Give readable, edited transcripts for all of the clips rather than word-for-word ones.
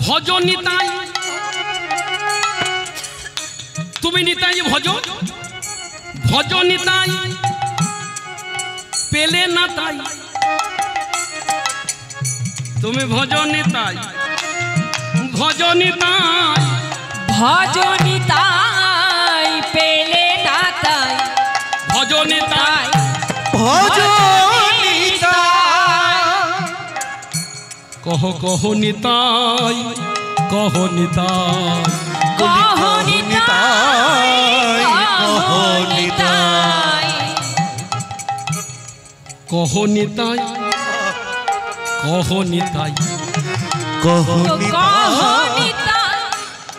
ভজ নিতাই, তুমি নিতাই ভজ, ভজ নিতাই পেলে না তাই, তুমি ভজ নিতাই, ভজ নিতাই, ভজ নিতাই পেলে না তাই, ভজ নিতাই, ভজ কহ কহ নিতাই, কহ নিতাই, কহ নিতাই, কহ নিতাই, কহ নিতাই, কহ নিতাই, কহ কহ নিতাই,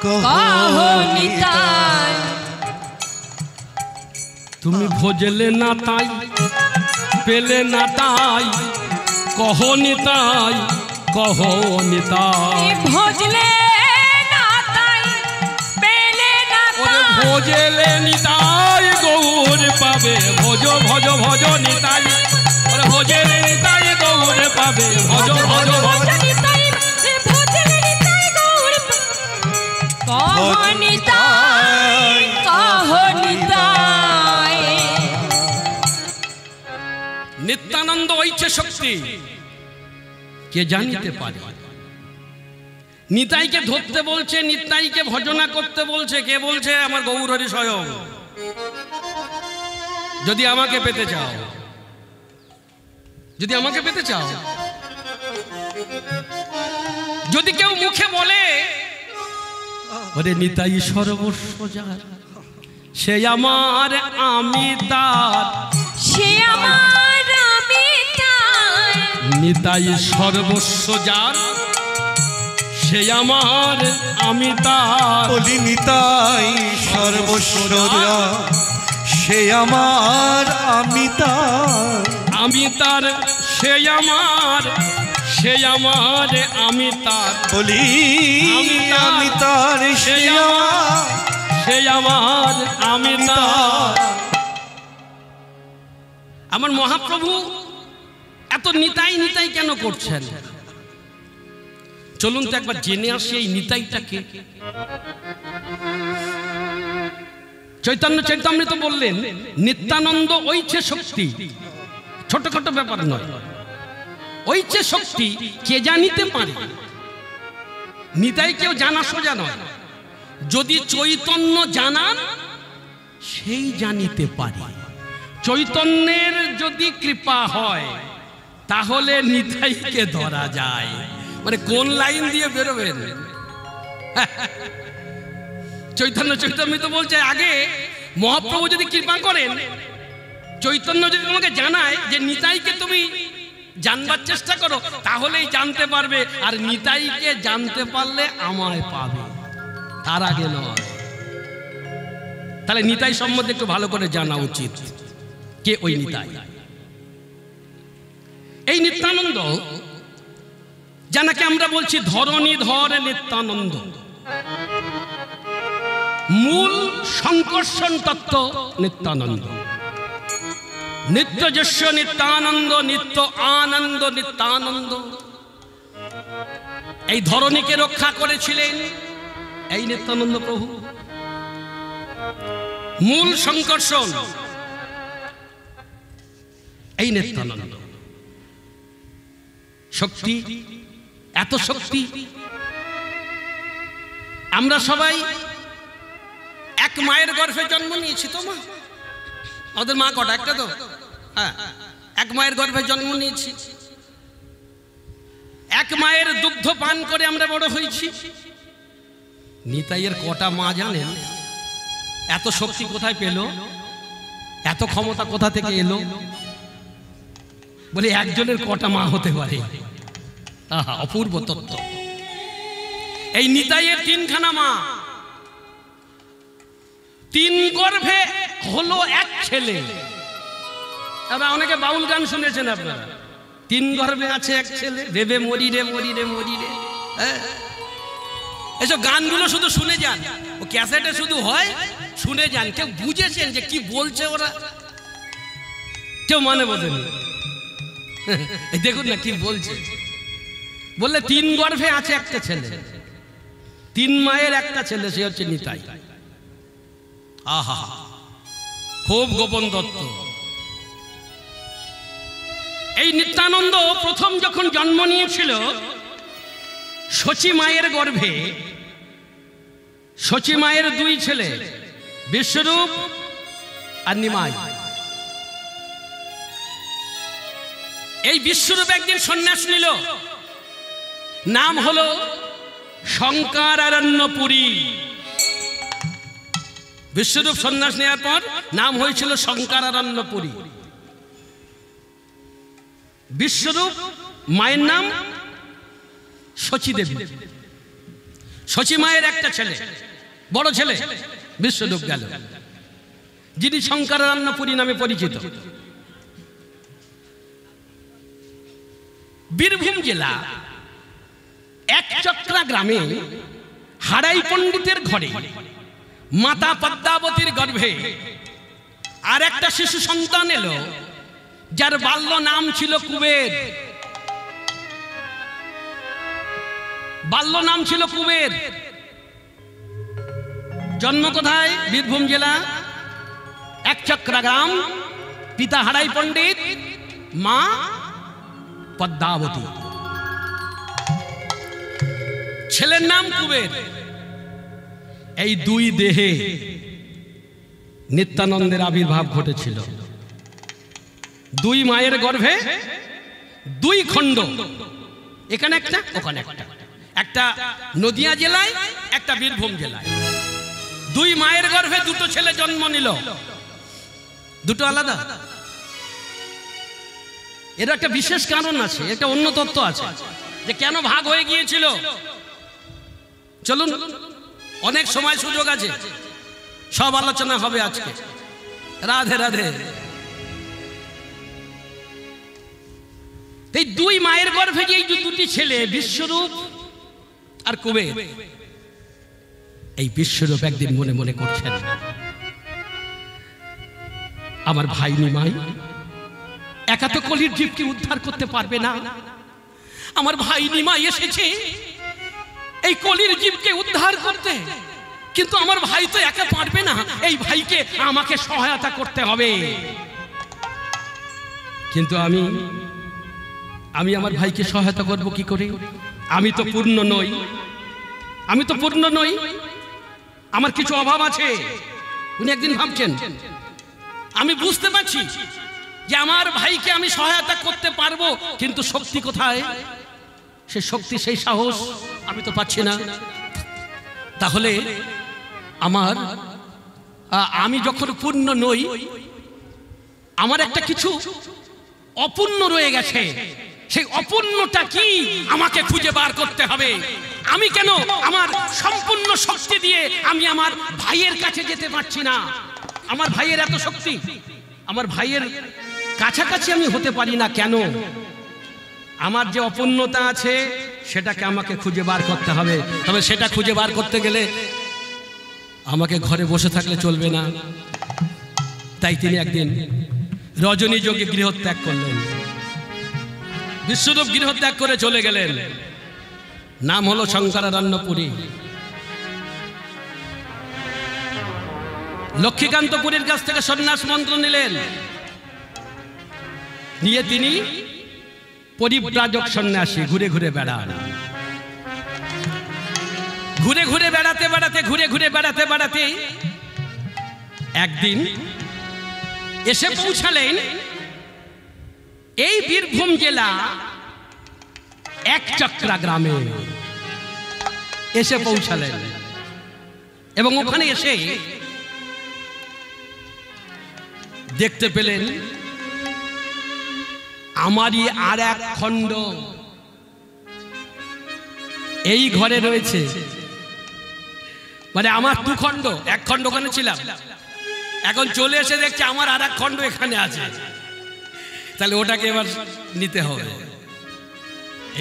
কহ নিতাই, তুমি ভজলে না তাই পেলে না তাই, কহ নিতাই, কহ নিতাই, ভজলে না তাই পেলে না তাই, ভজলে নিতাই গৌর পাবে, ভজ ভজ ভজ নিতাই, ভজলে নিতাই গৌর পাবে, ভজ ভজ ভজ নিতাই, ভজলে নিতাই গৌর কহ নিতাই, কহ নিতাই। নিত্যানন্দ ঐছে শক্তি কে জানিতে পারে। নিতাইকে ধরতে বলছে, নিতাইকে ভজনা করতে বলছে, কে বলছে? আমার গৌরহরি স্বয়ং। যদি আমাকে পেতে চাও, যদি আমাকে পেতে চাও, যদি কেউ মুখে বলে ওরে নিতাই সর্বস্ব যার, সে আমার আমি তার, সে আমার আমি তার, নিতাই সর্বস্ব যার, সে আমার আমি তার, বলি নিতাই সর্বস্ব যার, সে আমার আমি তার, আমি তার সে আমার, সে আমার আমি তার, বলি আমি তার, সে আমার, সে আমার আমি তার। আমার মহাপ্রভু এত নিতাই নিতাই কেন করছেন? চলুন তো একবার জেনে আসি এই নিতাইটাকে। চৈতন্য চৈতামৃত বললেন নিত্যানন্দ ঐছে শক্তি, ছোটখাটো ব্যাপার নয়। ঐছে শক্তি কে জানিতে পারে? নিতাই কেউ জানা সোজা নয়, যদি চৈতন্য জানান সেই জানিতে পারে। চৈতন্যের যদি কৃপা হয় তাহলে নিতাইকে ধরা যায়। মানে কোন লাইন দিয়ে বেরোবেন? চৈতন্য চৈতন্য বলছে আগে মহাপ্রভু যদি কৃপা করেন, চৈতন্য যদি তোমাকে জানায় যে নিতাইকে তুমি জানবার চেষ্টা করো, তাহলেই জানতে পারবে। আর নিতাইকে জানতে পারলে আমায় পাবে, তার আগে নয়। তাহলে নিতাই সম্বন্ধে একটু ভালো করে জানা উচিত, কে ওই নিতাই। এই নিত্যানন্দ যাকে আমরা বলছি ধরণীধর নিত্যানন্দ, মূল সংকর্ষণ তত্ত্ব নিত্যানন্দ, নিত্যযস্য নিত্যানন্দ, নিত্য আনন্দ নিত্যানন্দ। এই ধরণীকে রক্ষা করেছিলেন এই নিত্যানন্দ প্রভু। মূল সংকর্ষণ এই নিত্যানন্দ। শক্তি, এত শক্তি। আমরা সবাই এক মায়ের গর্ভে জন্ম নিয়েছি তো মা? ওদের মা কটা? একটা তো? হ্যাঁ, এক মায়ের গর্ভে জন্ম নিয়েছি, এক মায়ের দুগ্ধ পান করে আমরা বড় হয়েছি। নিতাইয়ের কটা মা জানেন? এত শক্তি কোথায় পেল? এত ক্ষমতা কোথা থেকে এলো? বলে একজনের কটা মা হতে পারে? আহা, অপূর্ব তত্ত্ব। এই নিতাইয়ের তিনখানা মা, তিন গর্ভে হলো এক ছেলে। এবার অনেকে বাউল গান শুনেছেন আপনারা, তিন গর্ভে আছে এক ছেলে, ভেবে মরি রে মরি রে মরি রে। এসব গানগুলো শুধু শুনে যান, ও ক্যাসেটে শুধু হয়, শুনে যান। কেউ বুঝেছেন যে কি বলছে ওরা? কেউ মানে বোঝেনি। দেখুন না কি বলছে, বললে তিন গর্ভে আছে একটা ছেলে। তিন মায়ের একটা ছেলে, সে হচ্ছে নিতাই। আহা, খুব গোপন তত্ত্ব। এই নিত্যানন্দ প্রথম যখন জন্ম নিয়েছিল শচী মায়ের গর্ভে, শচী মায়ের দুই ছেলে বিশ্বরূপ আর নিমাই। এই বিশ্বরূপ একদিন সন্ন্যাস নিল, নাম হলো শঙ্করারণ্যপুরী। বিশ্বরূপ সন্ন্যাস নেওয়ার পর নাম হয়েছিল শঙ্করারণ্যপুরী। বিশ্বরূপ মায়ের নাম শচী দেবী। শচী মায়ের একটা ছেলে, বড় ছেলে বিশ্বরূপ গেল, যিনি শঙ্করারণ্যপুরী নামে পরিচিত। বীরভূম জেলা একচক্রা গ্রামে হাড়াই পণ্ডিতের ঘরে মাতা পদ্মাবতীর গর্ভে আর একটা শিশু সন্তান এলো, যার বাল্য নাম ছিল কুবের। বাল্য নাম ছিল কুবের। জন্ম কোথায়? বীরভূম জেলা একচক্রা গ্রাম। পিতা হাড়াই পণ্ডিত, মা পদ্মাবতী। ছেলের নাম কুবের। এই দুই দেহে নিত্যানন্দের আবির্ভাব ঘটেছিল। দুই মায়ের গর্ভে দুই খণ্ড, এখানে একটা ওখানে একটা, একটা নদিয়া জেলায় একটা বীরভূম জেলায়। দুই মায়ের গর্ভে দুটো ছেলে জন্ম নিল, দুটো আলাদা। এর একটা বিশেষ কারণ আছে, একটা অন্য তত্ত্ব আছে যে কেন ভাগ হয়ে গিয়েছিল। চলুন, অনেক সময় সুযোগ আছে, সব আলোচনা হবে আজকে। রাধে রাধে। এই দুই মায়ের গর্ভে যে দুটি ছেলে বিশ্বরূপ আর কুবের, এই বিশ্বরূপ একদিন মনে মনে করছেন, আমার ভাই নিমাই একা তো কলির জীবকে উদ্ধার করতে পারবে না। আমার ভাই নিমাই এসেছে এই কলির জীবকে উদ্ধার করতে, কিন্তু আমার ভাই তো একা পারবে না। এই ভাইকে আমাকে সহায়তা করতে হবে। কিন্তু আমি আমার ভাইকে সহায়তা করব কি করে? আমি তো পূর্ণ নই, আমি তো পূর্ণ নই, আমার কিছু অভাব আছে। উনি একদিন ভাবছেন, আমি বুঝতে পারছি যে আমার ভাইকে আমি সহায়তা করতে পারবো, কিন্তু শক্তি কোথায়? সে শক্তি, সেই সাহস আমি তো পাচ্ছি না। তাহলে আমি যখন পূর্ণ নই, আমার একটা কিছু অপূর্ণ রয়ে গেছে। সেই অপূর্ণটা কি আমাকে খুঁজে বার করতে হবে। আমি কেন আমার সম্পূর্ণ শক্তি দিয়ে আমি আমার ভাইয়ের কাছে যেতে পারছি না? আমার ভাইয়ের এত শক্তি, আমার ভাইয়ের কাছাকাছি আমি হতে পারি না কেন? আমার যে অপূর্ণতা আছে সেটাকে আমাকে খুঁজে বার করতে হবে। তবে সেটা খুঁজে বার করতে গেলে আমাকে ঘরে বসে থাকলে চলবে না। তাই তিনি একদিন রজনী যোগে গৃহত্যাগ করলেন। বিশ্বরূপ গৃহত্যাগ করে চলে গেলেন। নাম হলো শঙ্করারণ্যপুরী। লক্ষ্মীকান্তপুরীর কাছ থেকে সন্ন্যাস মন্ত্র নিলেন, নিয়ে তিনি পরিব্রাজক সন্ন্যাসী, ঘুরে ঘুরে বেড়ান। ঘুরে ঘুরে বেড়াতে বেড়াতে ঘুরে ঘুরে বেড়াতে বেড়াতে একদিন এসে পৌঁছালেন এই বীরভূম জেলা একচক্রা গ্রামে। এসে পৌঁছালেন এবং ওখানে এসে দেখতে পেলেন আমারই আর এক খণ্ড এই ঘরে রয়েছে। মানে আমার দু খণ্ড, এক খণ্ড ওখানে ছিলাম, এখন চলে এসে দেখছে আমার আর এক খণ্ড এখানে আছে। তাহলে ওটাকে এবার নিতে হবে।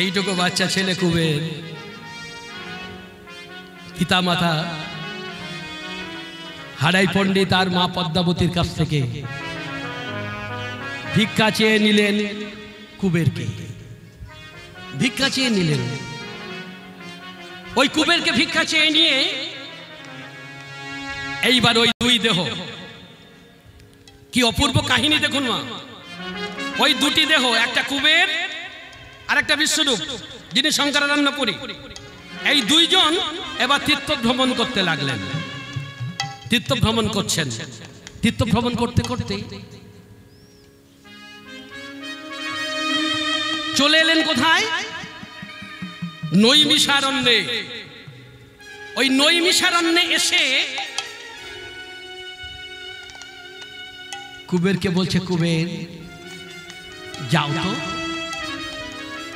এইটুকু বাচ্চা ছেলে কুবের, পিতা মাতা হাড়াই পণ্ডিত আর মা পদ্মাবতীর কাছ থেকে ভিক্ষা চেয়ে নিলেন কুবেরকে। ভিক্ষা চেয়ে নিলেন। ওই কুবেরকে ভিক্ষা চেয়ে নিয়ে এইবার ওই দুই দেহ, কি অপূর্ব কাহিনী দেখুন মা। ওই দুটি দেহ, একটা কুবের আর একটা বিশ্বরূপ যিনি শঙ্করানন্দপুরী, এই দুইজন এবার তীর্থ ভ্রমণ করতে লাগলেন। তীর্থ ভ্রমণ করছেন, তীর্থ ভ্রমণ করতে করতে চলে এলেন কোথায়? নৈমিষারণ্যে। ওই নৈমিষারণ্যে এসে কুবেরকে বলছে, কুবের যাও তো,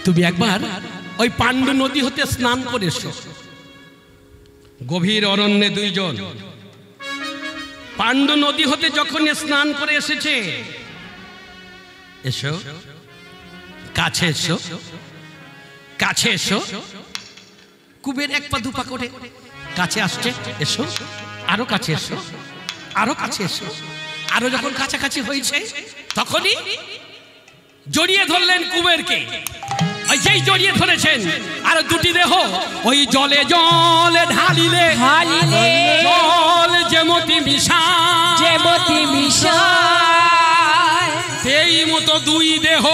তুমি একবার ওই পাণ্ডু নদী হতে স্নান করে এসো। গভীর অরণ্যে দুইজন পাণ্ডু নদী হতে যখন স্নান করে এসেছে, এসো কাছে, এসো কাছে এসো। কুবের এক পা দুপা করে কাছে আসছে, এসো আরো কাছে এসো, আরো কাছে এসো। আরো যখন কাছাকাছি হয়েছে তখনই জড়িয়ে ধরলেন কুবেরকে। ওই যেই জড়িয়ে ধরেছেন, আর দুটি দেহ ওই জলে জলে ঢালিলে জল যেমতি মিশায়, সেই মতো দুই দেহ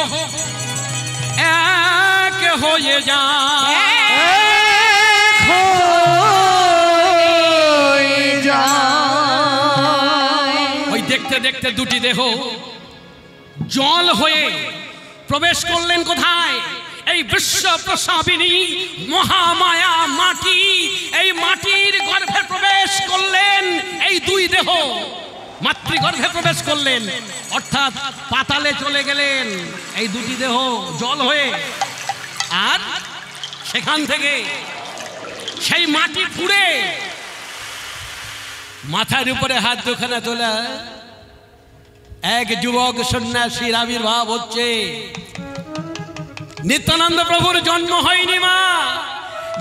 এক হয়ে যায়। ওই দেখতে দেখতে দুটি দেহ জল হয়ে প্রবেশ করলেন কোথায়? এই বিশ্ব প্রসাবিনী মহামায়া মাটি, এই মাটির গর্ভে প্রবেশ করলেন এই দুই দেহ, মাতৃগর্ভে প্রবেশ করলেন, অর্থাৎ পাতালে চলে গেলেন এই দুটি দেহ জল হয়ে। আর সেখান থেকে সেই মাটি ফুঁড়ে মাথার উপরে হাত দুখানা তোলা এক যুবক সন্ন্যাসীর আবির্ভাব হচ্ছে। নিত্যানন্দ প্রভুর জন্ম হয়নি মা,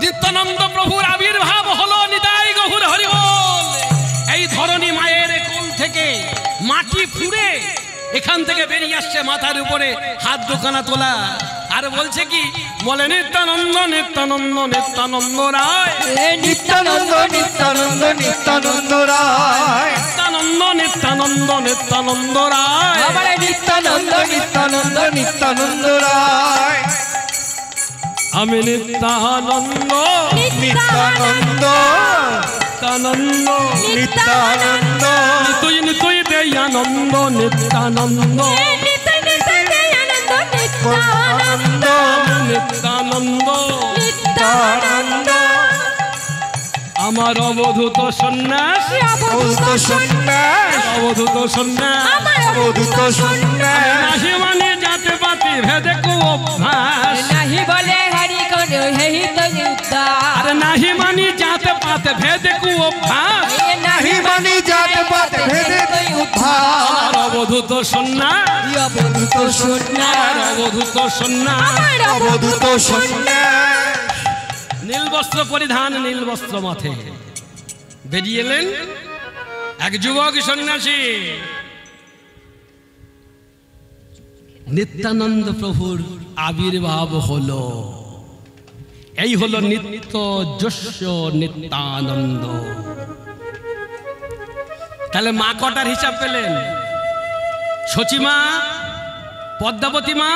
নিত্যানন্দ প্রভুর আবির্ভাব হলো। নিতাই গৌর হরি বল। এই ধরনী মায়ের কোল থেকে মাটি ফুঁড়ে এখান থেকে বেরিয়ে আসছে, মাথার উপরে হাত দুখানা তোলা, আর বলছে কি? বলে নিত্যানন্দ নিত্যানন্দ নিত্যানন্দ রায়, নিত্যানন্দ নিত্যানন্দ নিত্যানন্দ রায়, নিত্যানন্দ নিত্যানন্দ নিত্যানন্দ রায়, নিত্যানন্দ নিত্যানন্দ নিত্যানন্দ রায়। আমি নিত্যানন্দ নিত্যানন্দ নিত্যানন্দ নিত্যানন্দ তুই তুই দয়ানন্দ নিত্যানন্দ নিত্যানন্দ নিত্যানন্দ নিত্যানন্দ। আমার অবধূত সন্ন্যাস, অবধূত সন্ন্যাস, অবধূত সন্ন্যাস, অবধূত সন্ন্যাস। নাহি মানে জাতে পাতি ভেদে কু অভ্যাস, নাহি বলে হরি কোন হেই তো উদ্ধার, আরে নাহি মানি জাতে পাতে ভেদে কু অভ্যাস, নাহি মানি জাত পাত ভেদে উদ্ধার। আর অবধূত সন্ন্যাস, অবধূত সন্ন্যাস, অবধূত সন্ন্যাস, অবধূত সন্ন্যাস। নীল বস্ত্র পরিধান, নীল বস্ত্র মাথে বেরিয়ে এলেন এক যুবক সন্ন্যাসী। নিত্যানন্দ প্রভুর আবির্ভাব হলো। এই হলো নিত্য যস্য নিত্যানন্দ। তাহলে মা কটার হিসাব পেলেন? সচিমা, পদ্মাবতী মা,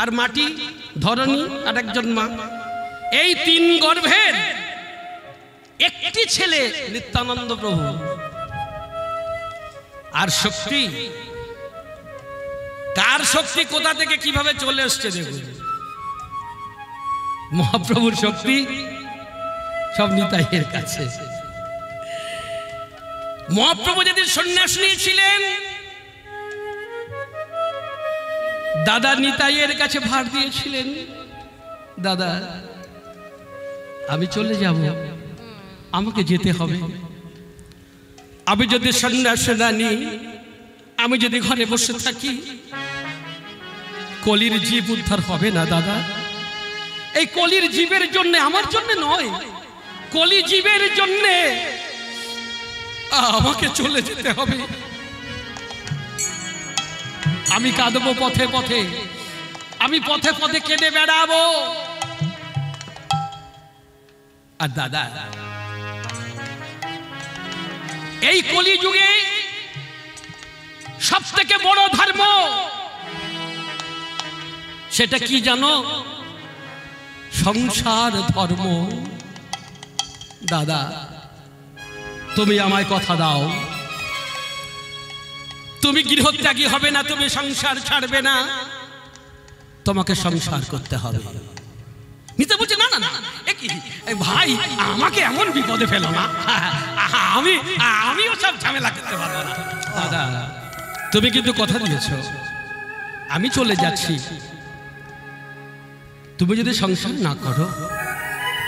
আর মাটি ধরণী আর একজন মা। এই তিন গর্ভের একটি ছেলে নিত্যানন্দ প্রভু। আর শক্তি, কার শক্তি কোথা থেকে কিভাবে চলে এসছে দেখুন। মহাপ্রভুর শক্তি সব নিতাইয়ের কাছে। মহাপ্রভু যেদিন সন্ন্যাস নিয়েছিলেন, দাদা নিতাইয়ের কাছে ভার দিয়েছিলেন, দাদা আমি চলে যাব, আমাকে যেতে হবে। আমি যদি সন্ন্যাস না নিই, আমি যদি ঘরে বসে থাকি, কলির জীব উদ্ধার হবে না দাদা। এই কলির জীবের জন্য, আমার জন্য নয়, কলি জীবের জন্য আমাকে চলে যেতে হবে। আমি কাঁদবো পথে পথে, আমি পথে পথে কেঁদে বেড়াবো। আর দাদা, এই কলিযুগে সব থেকে বড় ধর্ম সেটা কি জানো? সংসার ধর্ম। দাদা, তুমি আমায় কথা দাও, তুমি গৃহত্যাগী হবে না, তুমি সংসার ছাড়বে না, তোমাকে সংসার করতে হবে। নিতে বলছে না না না ভাই, আমাকে এমন বিপদে ফেলো না, আমিও সব ঝামেলা করতে পারবো না। দাদা, তুমি কিন্তু কথা দিয়েছ, আমি চলে যাচ্ছি, তুমি যদি সংসার না করো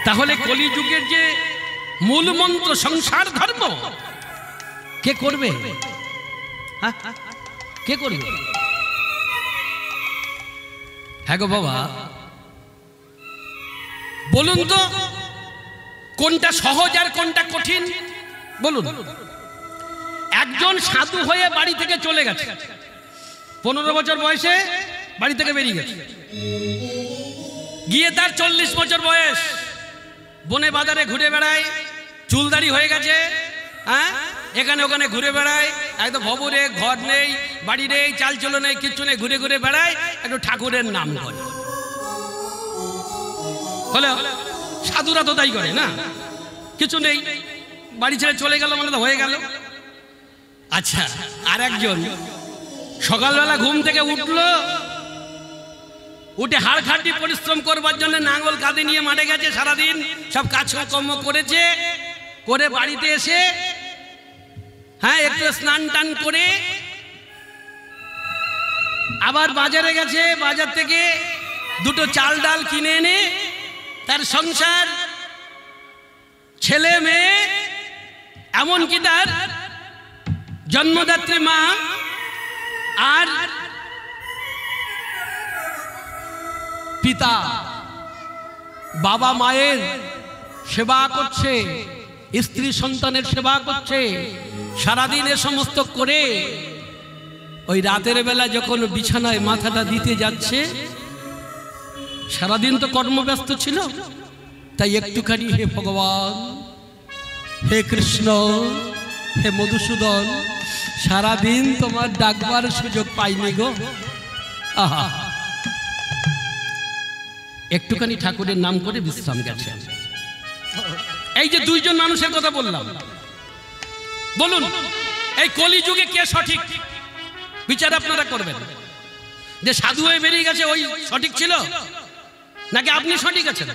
তাহলে কলিযুগের যে মূল মন্ত্র সংসার ধর্ম কে করবে? কে করবে? হ্যাঁ গো বাবা, বলুন তো কোনটা সহজ আর কোনটা কঠিন বলুন। একজন সাধু হয়ে বাড়ি থেকে চলে গেছে, 15 বছর বয়সে বাড়ি থেকে বেরিয়ে গেছে, গিয়ে তার 40 বছর বয়স, বনে বাজারে ঘুরে বেড়ায়, চুলদাড়ি হয়ে গেছে, হ্যাঁ, এখানে ওখানে ঘুরে বেড়ায়, একদম ভবরে, ঘর নেই, বাড়ি নেই, চালচলো নেই, কিচ্ছু নেই, ঘুরে ঘুরে বেড়ায়, একটু ঠাকুরের নাম করে। হলো সাধুরা তো তাই করে না, কিছু নেই, বাড়ি ছেড়ে চলে গেল মানে তো হয়ে গেল। আচ্ছা, আর একজন সকালবেলা ঘুম থেকে উঠলো, উঠে হাড় খাটি পরিশ্রম করবার জন্য নাঙ্গল কাঁধে নিয়ে মাঠে গেছে, সারাদিন সব কাজকর্ম করেছে, করে বাড়িতে এসে হ্যাঁ একটু স্নান টান করে আবার বাজারে গেছে, বাজার থেকে দুটো চাল ডাল কিনে এনে তার সংসার, ছেলে মেয়ে, এমনকি তার জন্মদাত্রী মা আর পিতা, বাবা মায়ের সেবা করছে, স্ত্রী সন্তানের সেবা করছে, সারাদিন এ সমস্ত করে ওই রাতের বেলা যখন বিছানায় মাথাটা দিতে যাচ্ছে, সারাদিন তো কর্মব্যস্ত ছিল, তাই একটুখানি হে ভগবান, হে কৃষ্ণ, হে মধুসূদন, সারাদিন তোমার ডাকবার সুযোগ পাইনি গো, আহা, একটুখানি ঠাকুরের নাম করে বিশ্রাম গেছে। এই যে দুইজন মানুষের কথা বললাম, বলুন এই কলিযুগে কে সঠিক? বিচার আপনারা করবেন। যে সাধু হয়ে বেরিয়ে গেছে ওই সঠিক ছিল, নাকি আপনি সঠিক আছেন?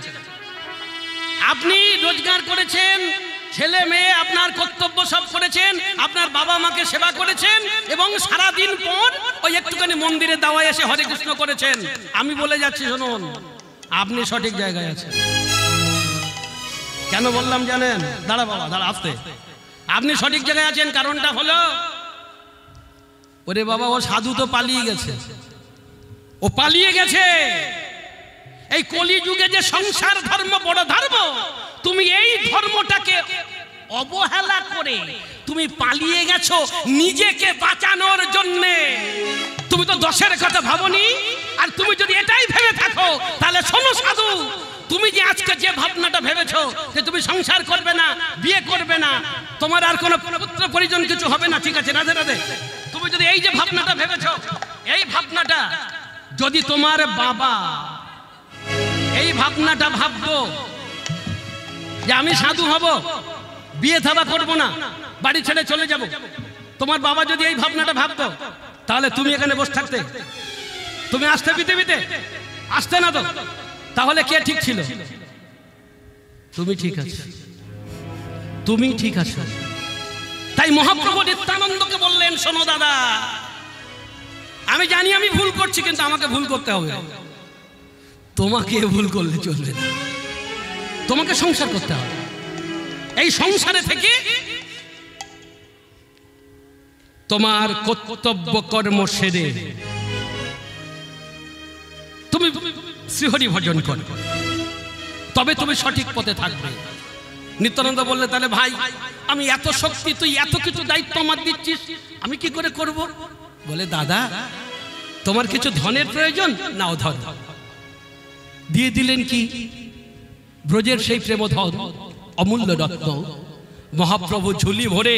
আপনি রোজগার করেছেন, ছেলে মেয়ে আপনার কর্তব্য সব করেছেন, আপনার বাবা মাকে সেবা করেছেন, এবং সারাদিন পর ওই একটুখানি মন্দিরে দাওয়ায় এসে হরে কৃষ্ণ করেছেন। আমি বলে যাচ্ছি শুনুন, আপনি সঠিক জায়গায় আছেন। কেন বললাম জানেন? দাঁড়া বাবা, দাঁড়া, আসতে। আপনি সঠিক জায়গায় আছেন, কারণটা হলো, ওরে বাবা, ও সাধু তো পালিয়ে গেছে, ও পালিয়ে গেছে। এই কলিযুগে যে সংসার ধর্ম বড় ধর্ম, তুমি এই ধর্মটাকে অবহেলা করে তুমি পালিয়ে গেছো নিজেকে বাঁচানোর জন্যে। তুমি তো 10-এর কথা ভাবনি, আর তুমি যদি এটাই ভেবে থাকো তাহলে শোনো সাধু, তুমি যে আজকে যে ভাবনাটা ভেবেছো যে তুমি সংসার করবে না, বিয়ে করবে না, তোমার আর কোনো পুত্র পরিজন কিছু হবে না, ঠিক আছে, রাধে রাধে, তুমি যদি এই যে ভাবনাটা ভেবেছো, এই ভাবনাটা যদি তোমার বাবা এই ভাবনাটা ভাবতো যে আমি সাধু হব, বিয়ে থাবা করব না, বাড়ি ছেড়ে চলে যাব, তোমার বাবা যদি এই ভাবনাটা ভাবতো, তাহলে তুমি এখানে বসে থাকতে? তুমি আসতে পৃথিবীতে? আসতে না তো। তাহলে কে ঠিক ছিল? তুমি ঠিক আছো, তুমি ঠিক আছো। তাই মহাপ্রভু নিত্যানন্দকে বললেন, শোনো দাদা, আমি জানি আমি ভুল করছি, কিন্তু আমাকে ভুল করতে হবে, তোমাকে ভুল করলে চলবে না, তোমাকে সংসার করতে হবে। এই সংসারে থেকে তোমার কর্তব্য কর্ম সেরে তুমি শ্রীহরি ভজন করো, তবে তুমি সঠিক পথে থাকবে। নিত্যানন্দ বললে, তাহলে ভাই, আমি এত শক্তি, তুই এত কিছু দায়িত্ব আমার দিচ্ছিস, আমি কি করে করব? বলে, দাদা, তোমার কিছু ধনের প্রয়োজন, নাও ধন। দিয়ে দিলেন কি? ব্রজের সেই প্রেমধন। অমূল্য রত্ন মহাপ্রভু ঝুলি ভরে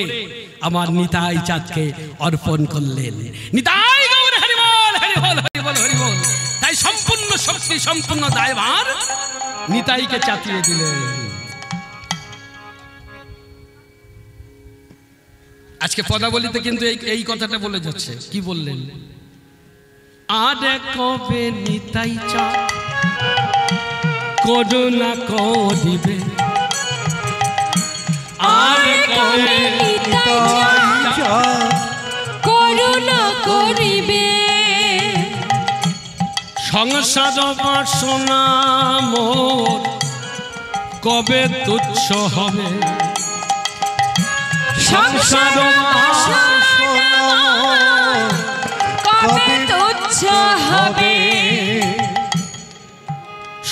আমার নিতাই চাঁদকে অর্পণ করলেন। নিতাই গৌর হরি বল, হরি বল, হরি বল, হরি বল। তাই সম্পূর্ণ শক্তি, সম্পূর্ণ দায়ভার নিতাইকে চাপিয়ে দিলেন। আজকে পদাবলিতে কিন্তু এই কথাটা বলে যাচ্ছে। কি বললেন? আর কবে নিতাই চাঁদ করুণা করিবে, আর কবে করুণা করিবে, সংসার বাসনা মোর কবে তুচ্ছ হবে, সংসার বাসনা কবে তুচ্ছ হবে,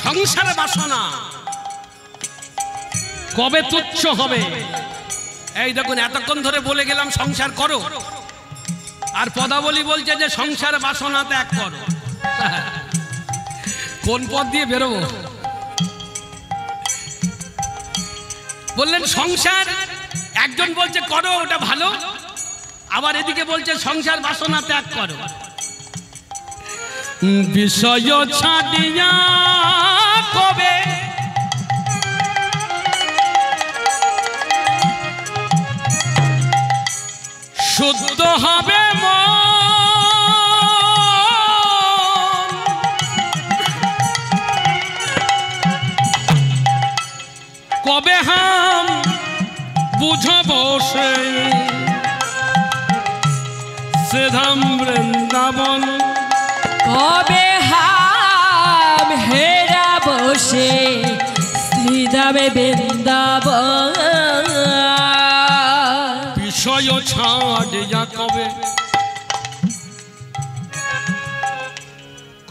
সংসার বাসনা কবে তুচ্ছ হবে। এই দেখুন, এতক্ষণ ধরে বলে গেলাম সংসার করো, আর পদাবলী বলছে যে সংসার বাসনা ত্যাগ করো। কোন পথ দিয়ে বেরোবো? বললেন সংসার, একজন বলছে করো ওটা ভালো, আবার এদিকে বলছে সংসার বাসনা ত্যাগ করো। বিষয় ছাড়িয়া কবে শুদ্ধ হবে মন, কবে হাম বুঝব সে ধাম বৃন্দাবন, কবে হাম হেরা বসে শ্রীধামে বৃন্দাবন, বিষয় ছাড়িয়া কবে,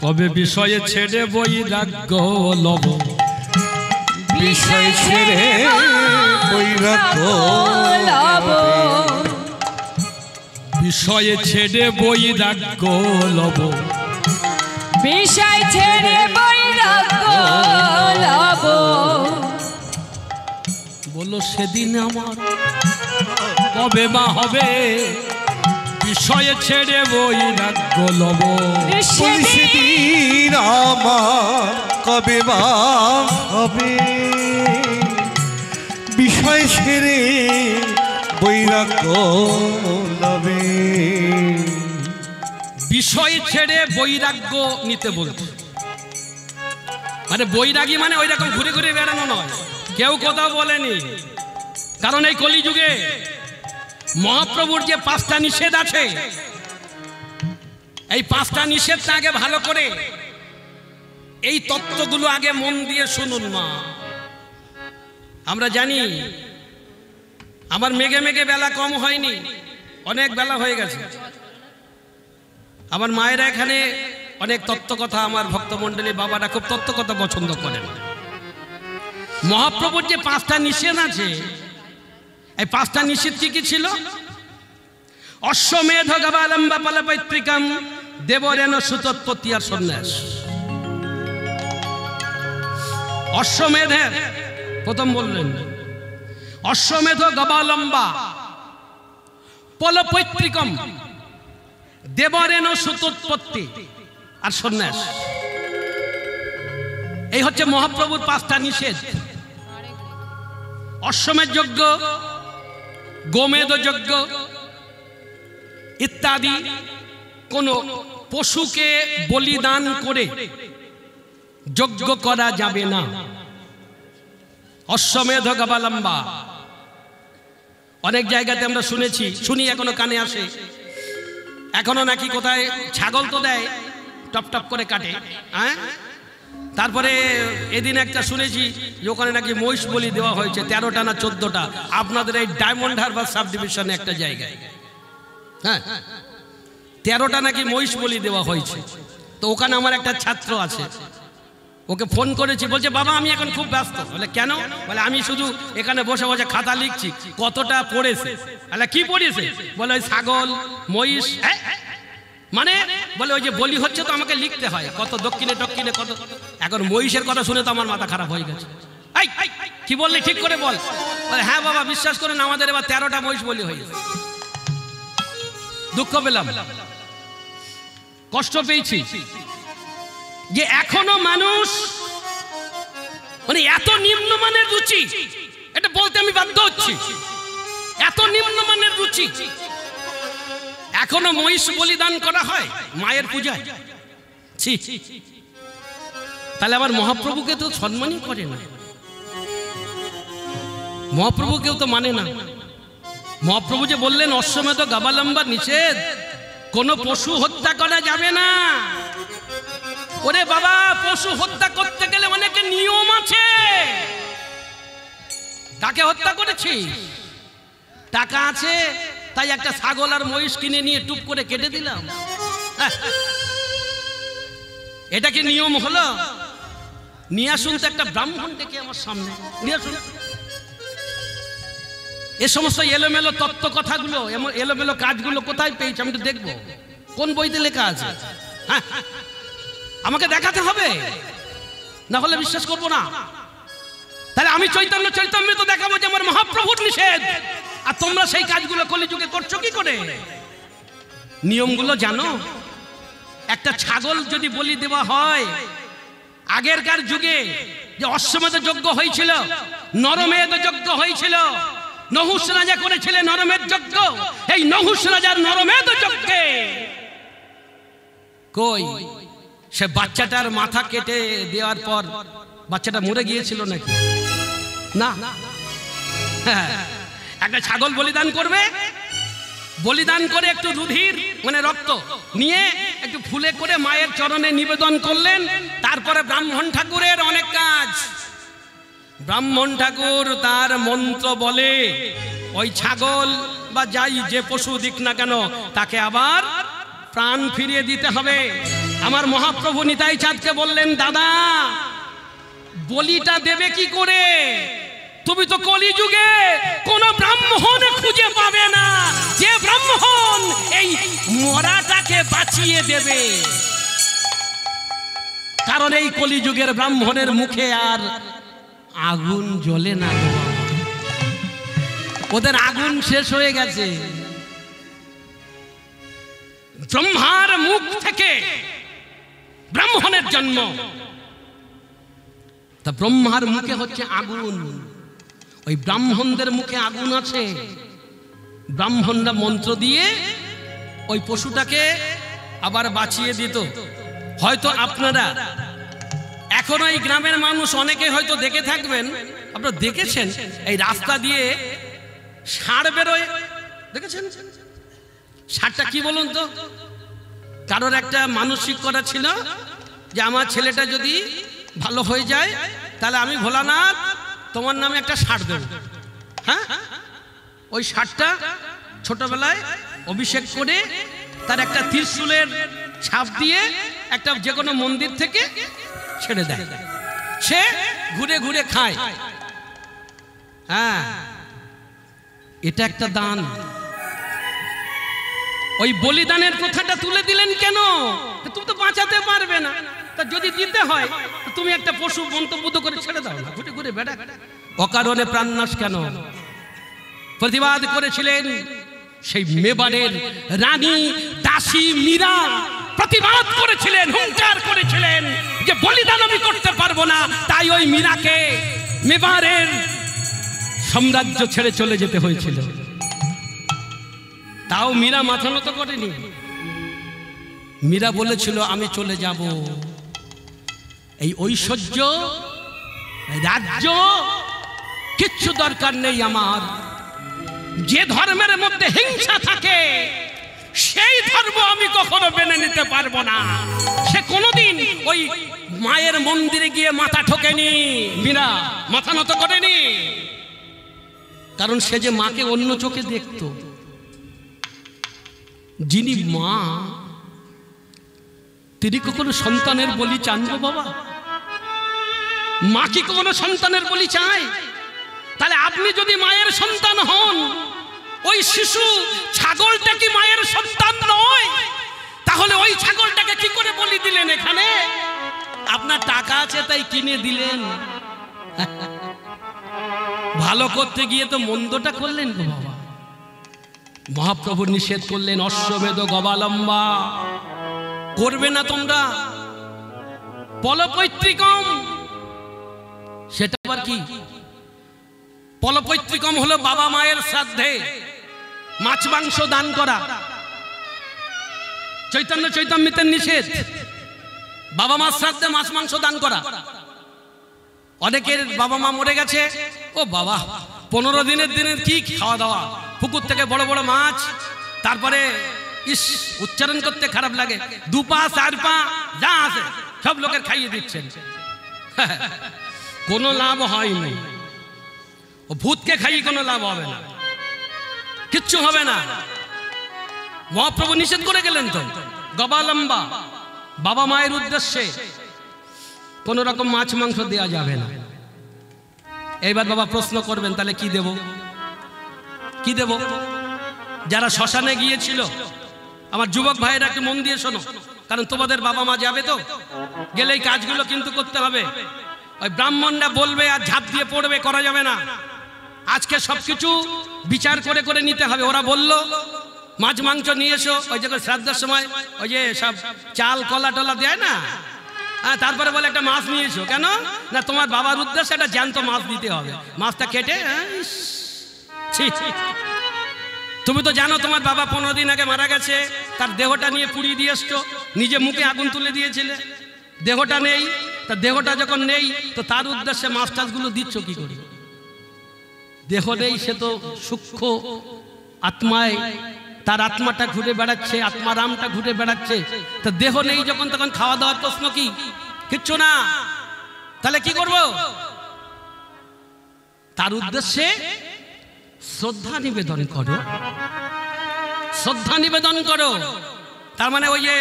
কবে বিষয়ে ছেড়ে বৈরাগ্য লব, বিষয় ছেড়ে বৈরাগ্য লব, বিষয়ে ছেড়ে বৈরাগ্য লব, বিষয় ছেড়ে বৈরাগ্য লব, বলো সেদিন আমার কবে বা হবে, বিষয়ে ছেড়ে বৈরাগ্য লব, সেদিন আমার কবে বা হবে, বিষয় ছেড়ে বৈরাগ্য লবে। বিষয় ছেড়ে বৈরাগ্য নিতে বলছে, মানে বৈরাগী মানে ওই রকম ঘুরে ঘুরে বেড়ানো নয়। কেউ কোথাও বলেনি, কারণ এই কলিযুগে মহাপ্রভুর যে 5টা নিষেধ আছে, এই 5টা নিষেধটা আগে ভালো করে এই তত্ত্বগুলো আগে মন দিয়ে শুনুন মা। আমরা জানি আমার মেঘে মেঘে বেলা কম হয়নি, অনেক বেলা হয়ে গেছে। আমার মায়েরা এখানে অনেক তত্ত্বকথা, আমার ভক্তমণ্ডলী বাবারা খুব তত্ত্বকথা পছন্দ করেন। মহাপ্রভুর যে 5টা নিষেধ আছে, এই 5টা নিষেধ কি কি ছিল? অশ্বমেধ গবালম্বা পালপৈত্রিকাম দেবরেণ সুতোৎপত্তি আর সন্ন্যাস। অশ্বমেধের প্রথম বললেন অশ্বমেধ গবালম্বা পলপৈত্রিকম দেবরেণ সুতোৎপত্তি আর সন্ন্যাস। এই হচ্ছে মহাপ্রভুর 5টা নিষেধ। অশ্বমেধ যজ্ঞ, গোমেধ যজ্ঞ ইত্যাদি কোন পশুকে বলিদান করে যজ্ঞ করা যাবে না। অশ্বমেধ গবালম্বা অনেক জায়গাতে আমরা শুনি, এখনো কানে আসে। এখনো নাকি কোথায় ছাগল তো দেয়, টপ টপ করে কাটে। হ্যাঁ, তারপরে এদিন একটা শুনেছি যে ওখানে নাকি মহিষ বলি দেওয়া হয়েছে 13টা না 14টা, আপনাদের এই ডায়মন্ড হারবার সাব ডিভিশনে একটা জায়গায়। হ্যাঁ, 13টা নাকি মহিষ বলি দেওয়া হয়েছে। তো ওখানে আমার একটা ছাত্র আছে, ওকে ফোন করেছি, বলছে বাবা আমি এখন খুব ব্যস্ত। বলে কেন? বলে আমি শুধু এখানে বসে বসে খাতা লিখছি, কতটা পড়েছে। বলে কি পড়েছে? বলে ওই ছাগল মহিষ, মানে বলে ওই যে বলি হচ্ছে তো আমাকে লিখতে হয় কত দক্ষিণে দক্ষিণে কত। এখন মহিষের কথা শুনে তো আমার মাথা খারাপ হয়ে গেছে। কি বললি ঠিক করে বল। হ্যাঁ বাবা বিশ্বাস করেন আমাদের এবার 13টা মহিষ বলি হয়ে গেছে। দুঃখ পেলাম, কষ্ট পেয়েছি যে এখনো মানুষ মানে এত নিম্নমানের রুচি, এটা বলতে আমি বাধ্য হচ্ছি, এত নিম্নমানের রুচি। এখনো মহিষ বলিদান করা হয় মায়ের পূজায়। তাহলে আবার মহাপ্রভুকে তো সম্মানই করে না, মহাপ্রভুকেও তো মানে না। মহাপ্রভু যে বললেন অশ্বমেধ গাবালম্বা নিষেধ, কোন পশু হত্যা করা যাবে না। ওরে বাবা, পশু হত্যা করতে গেলে অনেকে নিয়ম আছে। তাকে হত্যা করেছি, টাকা আছে তাই একটা ছাগল আর মহিষ কিনে নিয়ে টুপ করে কেটে দিলাম, এটা কি নিয়ম হলো? নিয়ে আসুন তো একটা ব্রাহ্মণ ডেকে আমার সামনে নিয়ে আসুন। এ সমস্ত এলোমেলো তত্ত্ব কথাগুলো, এলোমেলো কাজগুলো কোথায় পেয়েছি আমি তো দেখবো, কোন বইতে লেখা আছে। হ্যাঁ, আমাকে দেখাতে হবে, না হলে বিশ্বাস করবো না। তাহলে আমি চৈতন্য চৈতন্য তো দেখাবো যে আমার মহাপ্রভুর নিষেধ, আর তোমরা সেই কাজগুলো কলিযুগে করছো কি করে? নিয়মগুলো জানো? একটা ছাগল যদি বলি দেওয়া হয়, আগেরকার যুগে যে অশ্বমেধ যজ্ঞ হয়েছিল, নরমেধ যজ্ঞ হয়েছিল, নহুষ রাজা করেছিলেন নরমেধ যজ্ঞ। এই নহুষ রাজার নরমেধ যজ্ঞে কই সে বাচ্চাটার মাথা কেটে দেওয়ার পর বাচ্চাটা মরে গিয়েছিল নাকি? না, একটা ছাগল বলিদান করবে, বলিদান করে একটু রুধির মানে রক্ত নিয়ে একটু ফুলে করে মায়ের চরণে নিবেদন করলেন। তারপরে ব্রাহ্মণ ঠাকুরের অনেক কাজ। ব্রাহ্মণ ঠাকুর তার মন্ত্র বলে ওই ছাগল বা যাই যে পশু দিক না কেন তাকে আবার প্রাণ ফিরিয়ে দিতে হবে। আমার মহাপ্রভু নিতাই চাঁদকে বললেন, দাদা বলিটা দেবে কি করে? তুমি তো কলিযুগে কোন ব্রাহ্মণ খুঁজে পাবে না যে ব্রাহ্মণ এই মরাটাকে বাঁচিয়ে দেবে। কারণ এই কলিযুগের ব্রাহ্মণের মুখে আর আগুন জ্বলে না, ওদের আগুন শেষ হয়ে গেছে। ব্রহ্মার মুখ থেকে ব্রাহ্মণের জন্ম, তা ব্রহ্মার মুখে হচ্ছে আগুন, ওই ব্রাহ্মণদের মুখে আগুন আছে। ব্রাহ্মণরা মন্ত্র দিয়ে ওই পশুটাকে আবার বাঁচিয়ে দিত। হয়তো আপনারা এখনো এই গ্রামের মানুষ অনেকে হয়তো দেখে থাকবেন, আপনারা দেখেছেন এই রাস্তা দিয়ে ষাঁড় বেরোয়, দেখেছেন? ষাঁড়টা কি বলুন তো? কারোর একটা মানসিক করা ছিল যে আমার ছেলেটা যদি ভালো হয়ে যায় তাহলে আমি ভোলানাথ তোমার নামে একটা ষাঁড় দেব। হ্যাঁ, ওই ষাঁড়টা ছোটবেলায় অভিষেক করে তার একটা ত্রিশূলের ছাপ দিয়ে একটা যে কোনো মন্দির থেকে ছেড়ে দেয়, সে ঘুরে ঘুরে খায়। হ্যাঁ, এটা একটা দান। ওই বলিদানের প্রথাটা তুলে দিলেন কেন? তুমি তো বাঁচাতে পারবে না, তা যদি দিতে হয় তুমি একটা পশু মন্তব্য করে ছেড়ে দাও না, ঘুরে ঘুরে বেড়া। অকারণে প্রাণনাশ কেন? প্রতিবাদ করেছিলেন সেই মেবারের রানী দাসী মীরা, প্রতিবাদ করেছিলেন, হুঙ্কার করেছিলেন যে বলিদান আমি করতে পারবো না। তাই ওই মীরাকে মেবারের সাম্রাজ্য ছেড়ে চলে যেতে হয়েছিল। তাও মীরা মাথা নত করেনি। মীরা বলেছিল আমি চলে যাব, এই ঐশ্বর্য রাজ্য কিচ্ছু দরকার নেই আমার। যে ধর্মের মধ্যে হিংসা থাকে সেই ধর্ম আমি কখনো মেনে নিতে পারবো না। সে কোনোদিন ওই মায়ের মন্দিরে গিয়ে মাথা ঠোকেনি, মীরা মাথা নত করেনি, কারণ সে যে মাকে অন্য চোখে দেখত। যিনি মা তিনি কখনো সন্তানের বলি চান গো বাবা? মা কি কখনো সন্তানের বলি চায়? তাহলে আপনি যদি মায়ের সন্তান হন, ওই শিশু ছাগলটা কি মায়ের সন্তান নয়? তাহলে ওই ছাগলটাকে কি করে বলি দিলেন? এখানে আপনার টাকা আছে তাই কিনে দিলেন। ভালো করতে গিয়ে তো মন্দটা করলেন গো বাবা। মহাপ্রভু নিষেধ করলেন অশ্বমেধ গবালম্বা করবে না তোমরা। পলপৈতৃকম, সেটা আবার কি? পলপৈতৃকম হলো বাবা মায়ের শ্রাদ্ধে মাছ মাংস দান করা। চৈতন্য চৈতন্যের নিষেধ বাবা মার শ্রাদ্ধে মাছ মাংস দান করা। অনেকের বাবা মা মরে গেছে, ও বাবা 15 দিনের কি খাওয়া দাওয়া, পুকুর থেকে বড় বড় মাছ, তারপরে ইস উচ্চারণ করতে খারাপ লাগে, 2 পা 4 পা যা আছে সব লোকের খাইয়ে দিচ্ছেন। কোনো লাভ হয়নি। ও ভূতকে খাইয়ে কোনো লাভ হবে না, কিচ্ছু হবে না। মহাপ্রভু নিষেধ করে গেলেন তো গবালম্বা, বাবা মায়ের উদ্দেশ্যে কোন রকম মাছ মাংস দেওয়া যাবে না। এইবার বাবা প্রশ্ন করবেন তাহলে কি দেব, কি দেব? যারা শ্মশানে গিয়েছিল আমার যুবক ভাইয়েরা একটু মন দিয়ে শোনো, কারণ তোমাদের বাবা মা যাবে তো, গেলে এই কাজগুলো কিন্তু করতে হবে। ওই ব্রাহ্মণরা বলবে আর ঝাঁপ দিয়ে পড়বে, করা যাবে না। আজকে সবকিছু বিচার করে করে নিতে হবে। ওরা বলল মাছ মাংস নিয়ে এসো, ওই যে শ্রাদ্ধের সময় ওই যে সব চাল কলা টলা দেয় না, হ্যাঁ, তারপরে বলে একটা মাছ নিয়ে এসো। কেন না, তোমার বাবার উদ্দেশ্যে একটা জ্যান্ত মাছ দিতে হবে। মাছটা কেটে, তুমি তো জানো তোমার বাবা 15 দিন আগে মারা গেছে, তার দেহটা নিয়ে পুড়িয়ে দিয়ে এসছো, নিজে মুখে আগুন তুলে দিয়েছিলে, দেহটা নেই। তা দেহটা যখন নেই তো তার উদ্দেশ্যে মাছ টাছগুলো দিচ্ছ কি করে? দেহ নেই, সে তো সূক্ষ্ম আত্মায়, তার আত্মাটা ঘুরে বেড়াচ্ছে, আত্মারামটা ঘুরে বেড়াচ্ছে। তা দেহ নেই যখন, তখন খাওয়া দাওয়ার প্রশ্ন কি? কিচ্ছু না। তাহলে কি করব? তার উদ্দেশ্যে শ্রদ্ধা নিবেদন করো, শ্রদ্ধা নিবেদন করো। তার মানে ওই যে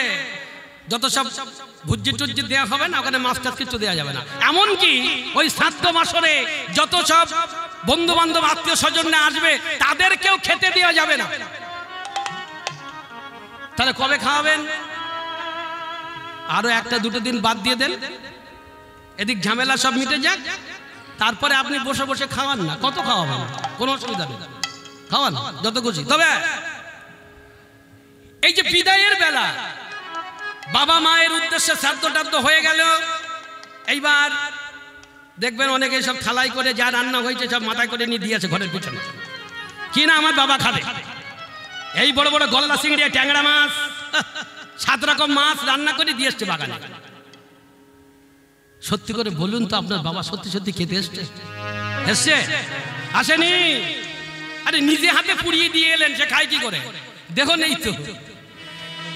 যত সব ভুজি টুজি দেওয়া হবে না, ওখানে মাছ টাছ কিছু দেওয়া যাবে না। এমনকি ওই শ্রাদ্ধ বাসরে যত সব বন্ধু বান্ধব আত্মীয় স্বজনরা আসবে তাদেরকেও খেতে দেওয়া যাবে না। তাহলে কবে খাওয়াবেন? আরো 1-2 দিন বাদ দিয়ে দেন, এদিক ঝামেলা সব মিটে যাক, তারপরে আপনি বসে বসে খাওয়ান না। কত খাওয়াবেন? কোনো অসুবিধা নেই, খাওয়ান যত খুশি। তবে এই যে বিদায়ের বেলা বাবা মায়ের উদ্দেশ্যে শ্রাদ্ধ টাদ্ধ হয়ে গেল, এইবার দেখবেন অনেকে সব থালাই করে যা রান্না হয়েছে সব মাথায় করে নিয়ে দিয়েছে ঘরের পিছনে, কি না আমার বাবা খাবে। এই বড় বড় গলদা চিংড়ি, ট্যাংরা মাছ, 7 রকম মাছ রান্না করে দিয়ে এসছে বাগানে। সত্যি করে বলুন তো, আপনার বাবা সত্যি সত্যি খেতে এসছে? এসছে? আসেনি? আরে নিজে হাতে পুড়িয়ে দিয়ে এলেন, সে খায় কি করে? দেখো নেই তো,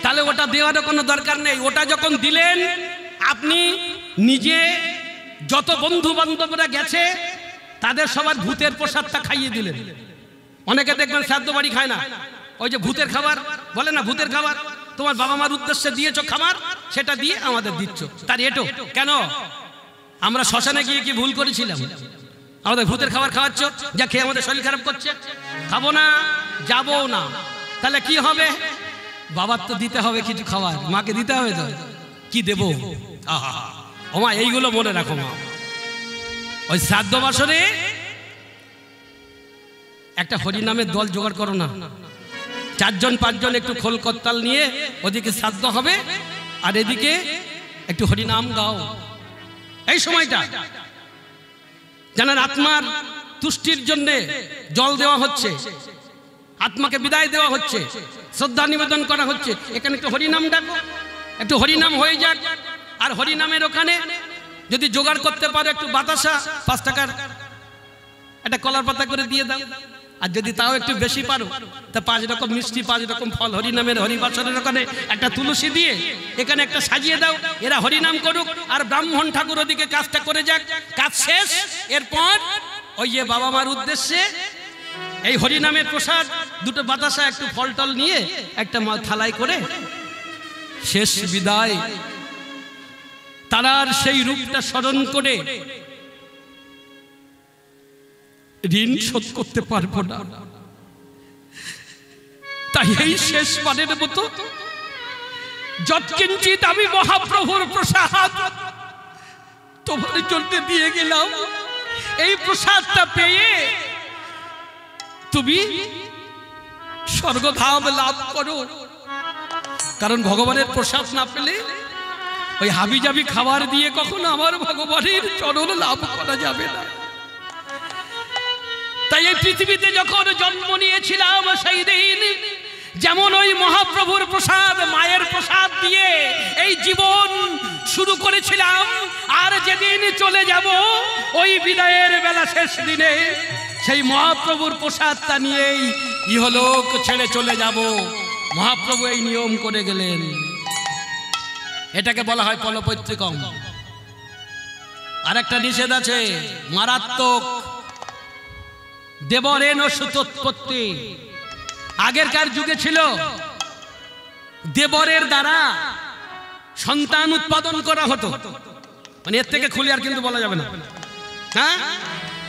তাহলে ওটা দেওয়ারও কোনো দরকার নেই। ওটা যখন দিলেন, আপনি নিজে যত বন্ধু বান্ধবরা গেছে তাদের সবার ভূতের প্রসাদটা খাইয়ে দিলেন। অনেকে দেখবেন শ্রাদ্ধ বাড়ি খায় না, ওই যে ভূতের খাবার বলে না, ভূতের খাবার তোমার বাবা মার উদ্দেশ্যে দিয়েছো খাবার, সেটা দিয়ে আমাদের দিচ্ছ। তার এটো কেন? আমরা শ্মশানে গিয়ে কি ভুল করেছিলাম? আমাদের ভূতের খাবার খাওয়াচ্ছ, যা খেয়ে আমাদের শরীর খারাপ করছে। খাবো না, যাবো না। তাহলে কি হবে? বাবার তো দিতে হবে কিছু খাবার, মাকে দিতে হবে তো। কি দেব? ও মা, এইগুলো মনে রাখো মা। ওই শ্রাদ্ধ বাসরে একটা হরিনামের দল জোগাড় করো না, 4-5 জন একটু খোল করতাল নিয়ে ওদিকে শ্রাদ্ধ হবে আর এদিকে একটু হরিনাম গাও। এই সময়টা জানেন আত্মার তুষ্টির জন্য জল দেওয়া হচ্ছে, আত্মাকে বিদায় দেওয়া হচ্ছে, শ্রদ্ধা নিবেদন করা হচ্ছে। এখানে একটু হরিনাম ডাকো, একটু হরিনাম হয়ে যাক। আর হরিনামের ওখানে যদি জোগাড় করতে পারো একটু বাতাসা 5 টাকার একটা কলার পাতা করে দিয়ে দাও। আর যদি তাও একটু বেশি পারো তা 5 রকম মিষ্টি, 5 রকম ফল, হরিনামের হরিবাসরের ওখানে একটা তুলসী দিয়ে এখানে একটা সাজিয়ে দাও। এরা হরিনাম করুক আর ব্রাহ্মণ ঠাকুর ওদিকে কাজটা করে যাক। কাজ শেষ, এরপর ওই যে বাবা মার উদ্দেশ্যে এই হরিনামের প্রসাদ, 2টো বাতাসা, একটু ফল টল নিয়ে একটা থালাই করে শেষ বিদায়। তারার সেই রূপটা স্মরণ করে ঋণ শোধ করতে পারবো না, তাই এই শেষ বারের মতো যৎকিঞ্চিত আমি মহাপ্রভুর প্রসাদ তোমার জন্য দিয়ে গেলাম। এই প্রসাদটা পেয়ে তুমি স্বর্গধাম লাভ করো। কারণ ভগবানের প্রসাদ না পেলে ওই হাবিজাবি খাবার দিয়ে কখনো আমার ভগবানের চরণ লাভ করা যাবে না। তাই এই পৃথিবীতে যখন জন্ম নিয়েছিলাম সেই দিন যেমন ওই মহাপ্রভুর প্রসাদ, মায়ের প্রসাদ দিয়ে এই জীবন শুরু করেছিলাম, আর যেদিন চলে যাব ওই বিদায়ের বেলা শেষ দিনে সেই মহাপ্রভুর প্রসাদটা নিয়েই ইহলোক ছেড়ে চলে যাব। মহাপ্রভু এই নিয়ম করে গেলেন। এটাকে বলা হয় ফলপৈতৃকম। আর একটা নিষেধ আছে মারাত্মক, দেবরেণ সুতোৎপত্তি। আগেরকার যুগে ছিল দেবরের দ্বারা সন্তান উৎপাদন করা হতো। মানে এর থেকে খুলে আর কিন্তু বলা যাবে না। হ্যাঁ,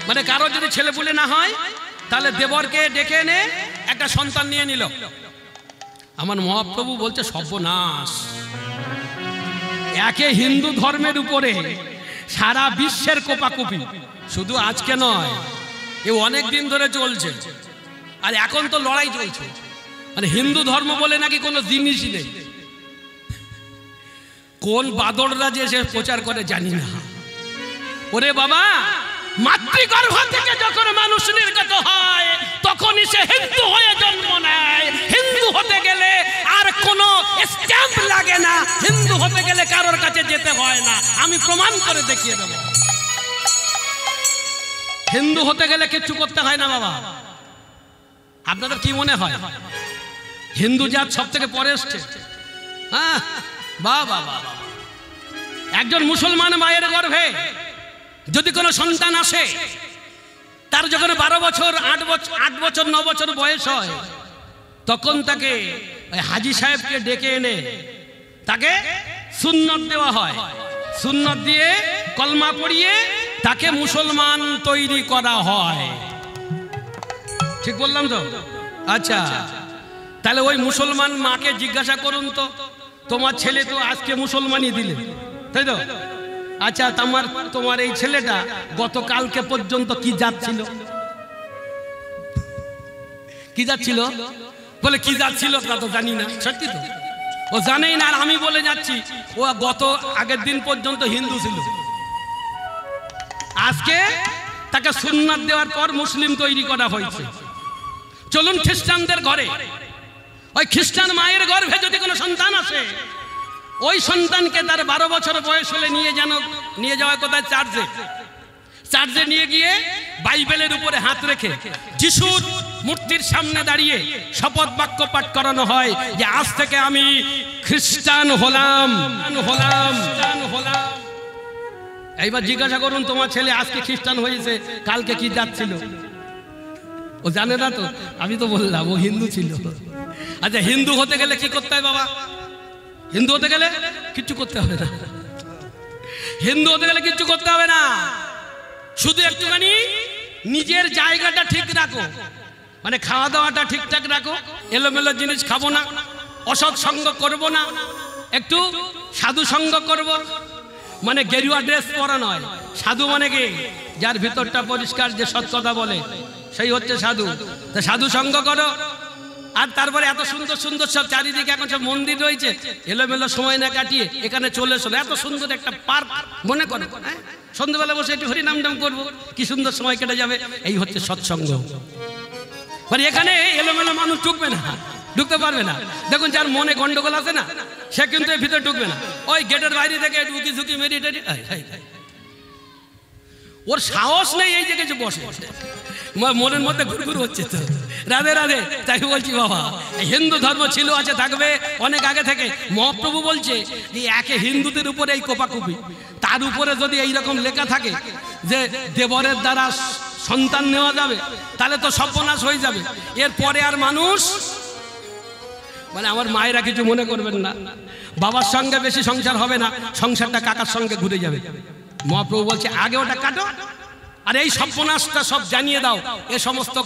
মানে কারো যদি ছেলে পুলে না হয় তাহলে দেবরকে ডেকে এনে একটা সন্তান নিয়ে নিল। আমার মহাপ্রভু বলছে সর্বনাশ। একে হিন্দু ধর্মের উপরে সারা বিশ্বের কোপাকুপি, শুধু আজকে নয়, এ অনেক দিন ধরে চলছে। আর এখন তো লড়াই চলছে, মানে হিন্দু ধর্ম বলে নাকি কোনো জিনিসই নেই। কোন বাদররা যে সে প্রচার করে জানি না। ওরে বাবা, মাতৃগর্ভ থেকে যখন মানুষ নির্গত হয় তখনই সে হিন্দু হয়ে জন্ম নেয়। হিন্দু হতে গেলে আর কোনো স্ট্যাম্প লাগে না, হিন্দু হতে গেলে কারোর কাছে যেতে হয় না। আমি প্রমাণ করে দেখিয়ে দেব। হিন্দু হতে গেলে কিচ্ছু করতে হয় না বাবা। আপনাদের কি মনে হয় হিন্দু জাত সব থেকে পরে এসছে? হ্যাঁ, বাবা বাবা, একজন মুসলমান মায়ের গর্ভে যদি কোনো সন্তান আসে, তার যখন 12 বছর 8 বছর 9 বছর বয়স হয়, তখন তাকে হাজি সাহেবকে ডেকে এনে তাকে সুন্নত দেওয়া হয়। সুন্নত দিয়ে কলমা পড়িয়ে তাকে মুসলমান তৈরি করা হয়। ঠিক বললাম তো? আচ্ছা, তাহলে ওই মুসলমান মাকে জিজ্ঞাসা করুন তো, তোমার ছেলে তো আজকে মুসলমানই দিলে, তাই তো? আচ্ছা, তোমার এই ছেলেটা গতকালকে পর্যন্ত কি জাত ছিল? কি জাত ছিল? বলে কি জাত ছিল তা তো জানি না। সত্যি তো, ও জানেই না। আর আমি বলে যাচ্ছি ও গত আগের দিন পর্যন্ত হিন্দু ছিল। আজকে তাকে সুন্নাত দেওয়ার পর মুসলিম তৈরি করা হয়েছে। চলুন খ্রিস্টানদের ঘরে, ওই খ্রিস্টান মায়ের গর্ভে যদি কোনো সন্তান আসে, ওই সন্তানকে তার 12 বছর বয়স হলে নিয়ে যাওয়া কোথায়? চার্চে নিয়ে গিয়ে বাইবেলের উপরে হাত রেখে যিশুর মূর্তির সামনে দাঁড়িয়ে শপথ বাক্য পাঠ করানো হয় যে আজ থেকে আমি খ্রিস্টান হলাম। এইবার জিজ্ঞাসা করুন তোমার ছেলে আজকে খ্রিস্টান হয়েছে, কালকে কি জাত ছিল? ও জানে না তো। আমি তো বললাম ও হিন্দু ছিল। আচ্ছা, হিন্দু হতে গেলে কি করতে হয় বাবা? হিন্দু হতে গেলে কিচ্ছু করতে হবে না। হিন্দু হতে গেলে কিচ্ছু করতে হবে না, শুধু একটুখানি নিজের জায়গাটা ঠিক রাখো। মানে খাওয়া দাওয়াটা ঠিকঠাক রাখো, এলোমেলো জিনিস খাবো না, অসৎ সঙ্গ করবো না, একটু সাধু সঙ্গ করবো। মানে গেরুয়া ড্রেস পরা নয়। সাধু মানে কি? যার ভিতরটা পরিষ্কার, যে সৎ কথা বলে, সেই হচ্ছে সাধু। তা সাধু সঙ্গ করো। আর তারপরে এত সুন্দর সুন্দর সব চারিদিকে এখন সব মন্দির রয়েছে, এলোমেলো সময় না কাটিয়ে এখানে চলে এসো। এত সুন্দর একটা পার্ক মনে করো, সন্ধ্যাবেলা বসে একটু হরিনাম নাম করবো, কি সুন্দর সময় কেটে যাবে। এই হচ্ছে সৎসঙ্গ। মানে এখানে এলোমেলো মানুষ ঢুকবে না, ঢুকতে পারবে না। দেখুন, যার মনে গন্ডগোল আছে না, সে কিন্তু এর ভিতরে ঢুকবে না। ওই গেটের বাইরে থেকে ঢুকি ঝুঁকি মেরিয়ে ওর সাহস নেই এই যে কিছু বসে, মনের মধ্যে ঘুরঘুর হচ্ছে। তো রাধে রাধে। তাই বলছি বাবা, হিন্দু ধর্ম ছিল, আছে, থাকবে অনেক আগে থেকে। মহাপ্রভু বলছে যে একে হিন্দুদের উপরে এই কোপাকুপি, তার উপরে যদি এইরকম লেখা থাকে যে দেবরের দ্বারা সন্তান নেওয়া যাবে, তাহলে তো সর্বনাশ হয়ে যাবে। এরপরে আর মানুষ, মানে আমার মায়েরা কিছু মনে করবেন না, বাবার সঙ্গে বেশি সংসার হবে না, সংসারটা কাকার সঙ্গে ঘুরে যাবে। মহাপ্রভু বলছে আগে ওটা কাটো, আর এই সর্বনাশটা সব জানিয়ে দাও। এ সমস্ত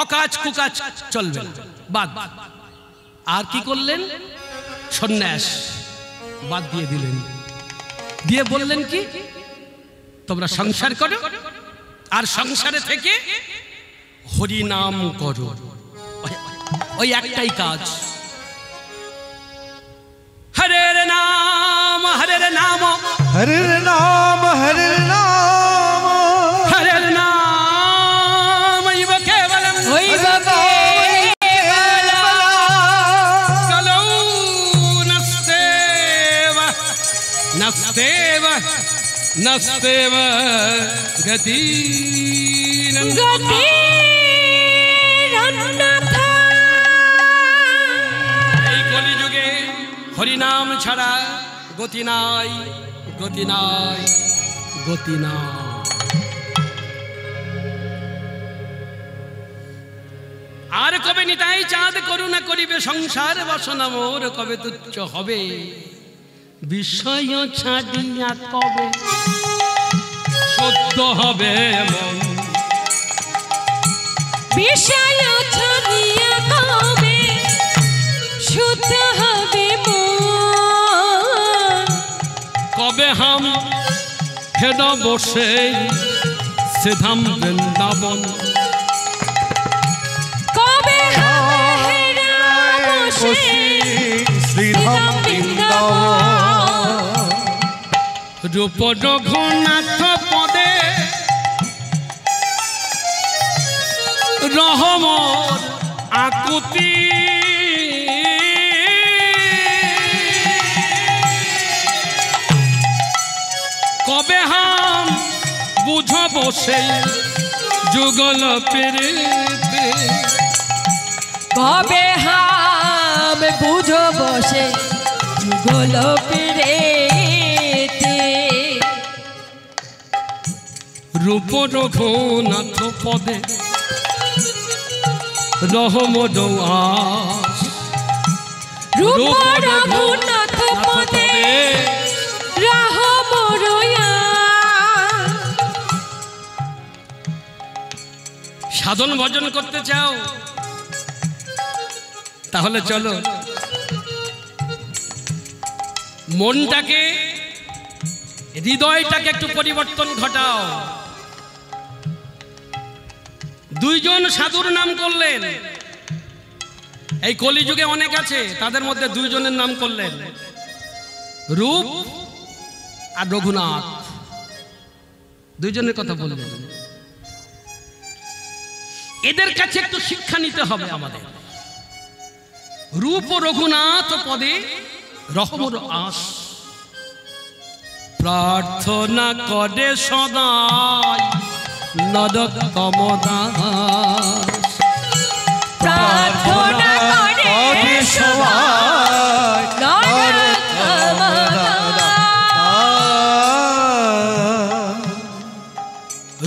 অকাজ কুকাজ চলবে না, বাদ। আর কি করলেন? সন্ন্যাস বাদ দিয়ে দিলেন। দিয়ে বললেন কি, তোমরা সংসার করো, আর সংসারে থেকে হরি নাম করো, ওই একটাই কাজ। হরের নাম হরের নাম হরির নাম হরির নাম হরের নাম ইব কেবলম ওইব কলৌ নস্তেব নস্তেব নস্তেব গতি গতি এই কলিযুগে হরিনাম ছাড়া গতি নাই, গতি নাই, গতি নাই। আর কবে নিতাই চাঁদ করুণা করিবে সংসার বাসনা মোর কবে তুচ্ছ হবে বিষয় ছাড়িয়া কবে সত্য হবে মন বিষয় ছাড়িয়া কবে শুদ্ধ হবে মন কবে হাম হেদ বসে সিধাম বৃন্দাবন কবে হেরা বসে শ্রীধাম বৃন্দাবন রূপ রঘুনাথ পদে রহমর আকুতি কবে হাম বুঝব সেই যুগল পেরেতে কবে হাম বুঝো বসে যুগল পেরেতে রূপ রঘুনাথ পদে রহমর আস রূপ রঘুনাথ পদে রাহমরয়া সাধন ভজন করতে চাও তাহলে চলো মনটাকে হৃদয়টাকে একটু পরিবর্তন ঘটাও। দুইজন সাধুর নাম করলেন, এই কলিযুগে অনেক আছে, তাদের মধ্যে দুইজনের নাম করলেন, রূপ আর রঘুনাথ। দুইজনের কথা বললেন। এদের কাছে একটু শিক্ষা নিতে হবে আমাদের। রূপ ও রঘুনাথ পদে রহমর আস প্রার্থনা করে সদাই নরোত্তম দাস প্রার্থনা করে সবাই নরোত্তম দাস।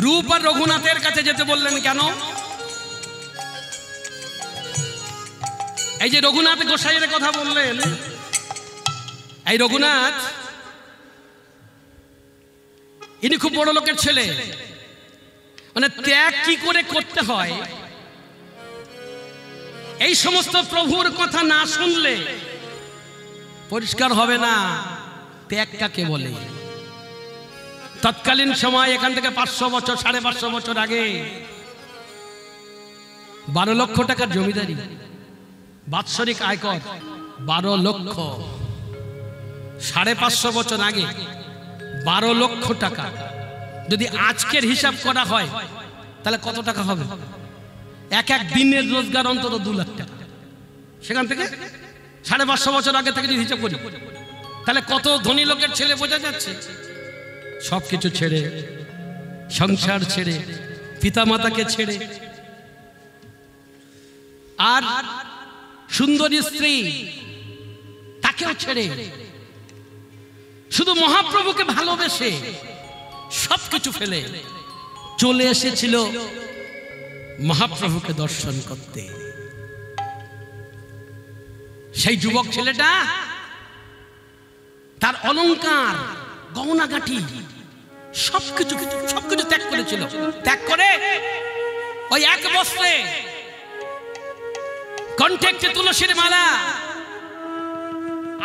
রূপ আর রঘুনাথের কাছে যেতে বললেন কেন? এই যে রঘুনাথ গোসাইয়ের কথা বললেন, এই রঘুনাথ ইনি খুব বড় লোকের ছেলে, মানে ত্যাগ কি করে করতে হয় এই সমস্ত প্রভুর কথা না শুনলে পরিষ্কার হবে না ত্যাগ কাকে বলে। তৎকালীন সময় এখান থেকে 500 বছর 550 বছর আগে 12 লক্ষ টাকার জমিদারি, বাৎসরিক আয়কর 12 লক্ষ। 550 বছর আগে 12 লক্ষ টাকা যদি আজকের হিসাব করা হয় তাহলে কত টাকা হবে? এক এক দিনের রোজগার অন্তত 2 লাখ টাকা। সেখান থেকে 550 বছর আগে থেকে যদি হিসাব করি তাহলে কত ধনী লোকের ছেলে বোঝা যাচ্ছে। সবকিছু ছেড়ে, সংসার ছেড়ে, পিতামাতাকে ছেড়ে, আর সুন্দরী স্ত্রী তাকেও ছেড়ে, শুধু মহাপ্রভুকে ভালোবেসে সবকিছু ফেলে চলে এসেছিল মহাপ্রভুকে দর্শন করতে। সেই যুবক ছেলেটা তার অলংকার, গহনাগাটি সবকিছু ত্যাগ করেছিল। ত্যাগ করে ওই এক বস্ত্রে, কণ্ঠে একটি তুলসীর মালা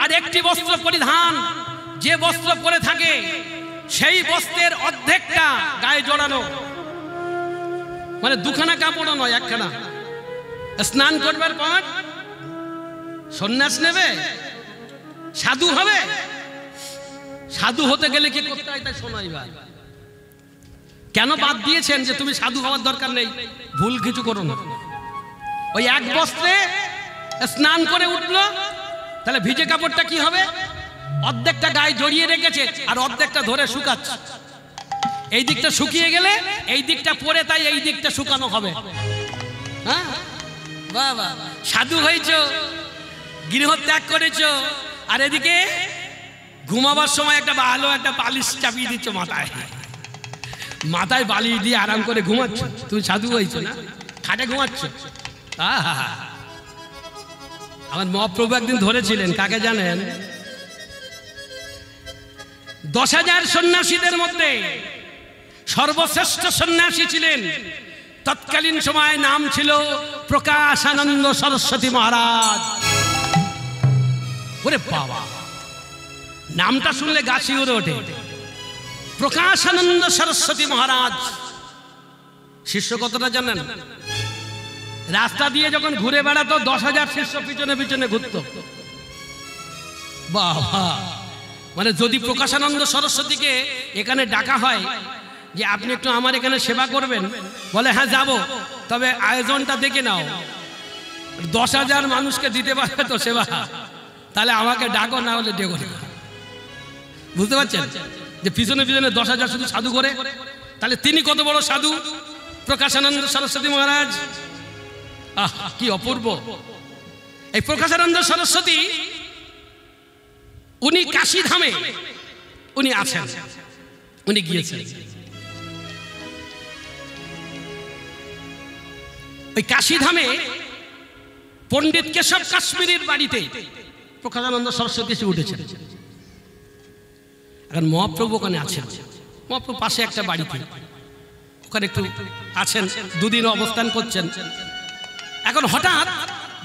আর একটি বস্ত্র পরিধান, যে বস্ত্র পরে থাকে সেই বস্ত্রের অর্ধেকটা গায়ে জড়ানো, মানে দুখানা কাপড়ও নয়, একখানা। স্নান করবার পর সন্ন্যাস নেবে, সাধু হবে। সাধু হতে গেলে কি করতে হয় তাই শোনাই ভাই। কেন বাদ দিয়েছেন যে তুমি সাধু হওয়ার দরকার নেই? ভুল কিছু করো না। ওই এক বস্ত্রে স্নান করে উঠলো, তাহলে ভিজে কাপড়টা কি হবে? অর্ধেকটা গায়ে জড়িয়ে রেখেছে আর অর্ধেকটা ধরে শুকাচ্ছে। এই দিকটা শুকিয়ে গেলে এই দিকটা পরে, তাই এই দিকটা শুকানো হবে। হ্যাঁ, বাবা সাধু হয়েছ, গৃহ ত্যাগ করেছ, আর এদিকে ঘুমাবার সময় একটা ভালো একটা বালিশ চাপিয়ে দিচ্ছ মাথায়, মাথায় বালিশ দিয়ে আরাম করে ঘুমাচ্ছ। তুমি সাধু হয়েছো না, খাটে ঘুমাচ্ছ। আমার মহাপ্রভু একদিন ধরেছিলেন, কাকে জানেন? 10,000 সন্ন্যাসীদের মধ্যে সর্বশ্রেষ্ঠ সন্ন্যাসী ছিলেন তৎকালীন সময়, নাম ছিল প্রকাশানন্দ সরস্বতী মহারাজ। ওরে বাবা, নামটা শুনলে গা শিউরে ওঠে। প্রকাশানন্দ সরস্বতী মহারাজ শিষ্য কতটা জানেন? রাস্তা দিয়ে যখন ঘুরে বেড়াতো 10,000 শিষ্য পিছনে পিছনে ঘুরত। বাবা, মানে যদি প্রকাশানন্দ সরস্বতীকে এখানে ডাকা হয় যে আপনি একটু আমার এখানে সেবা করবেন, বলে হ্যাঁ যাব, তবে আয়োজনটা দেখে নাও। 10,000 মানুষকে দিতে পারবে তো সেবা, তাহলে আমাকে ডাকো, না হলে ডেকো না। বুঝতে পারছেন যে পিছনে পিছনে 10,000 শুধু সাধু করে, তাহলে তিনি কত বড় সাধু প্রকাশানন্দ সরস্বতী মহারাজ। আহ, কি অপূর্ব! এই প্রকাশানন্দ সরস্বতী উনি কাশী ধামে উনি আছেন, উনি গিয়েছেন। ওই কাশী ধামে পণ্ডিত কেশব কাশ্মীরের বাড়িতে প্রকাশানন্দ সরস্বতী এসে উঠেছেন। এখন মহাপ্রভু ওখানে আছেন, মহাপ্রভু পাশে একটা বাড়িতে ওখানে একটু আছেন, দুদিন অবস্থান করছেন। এখন হঠাৎ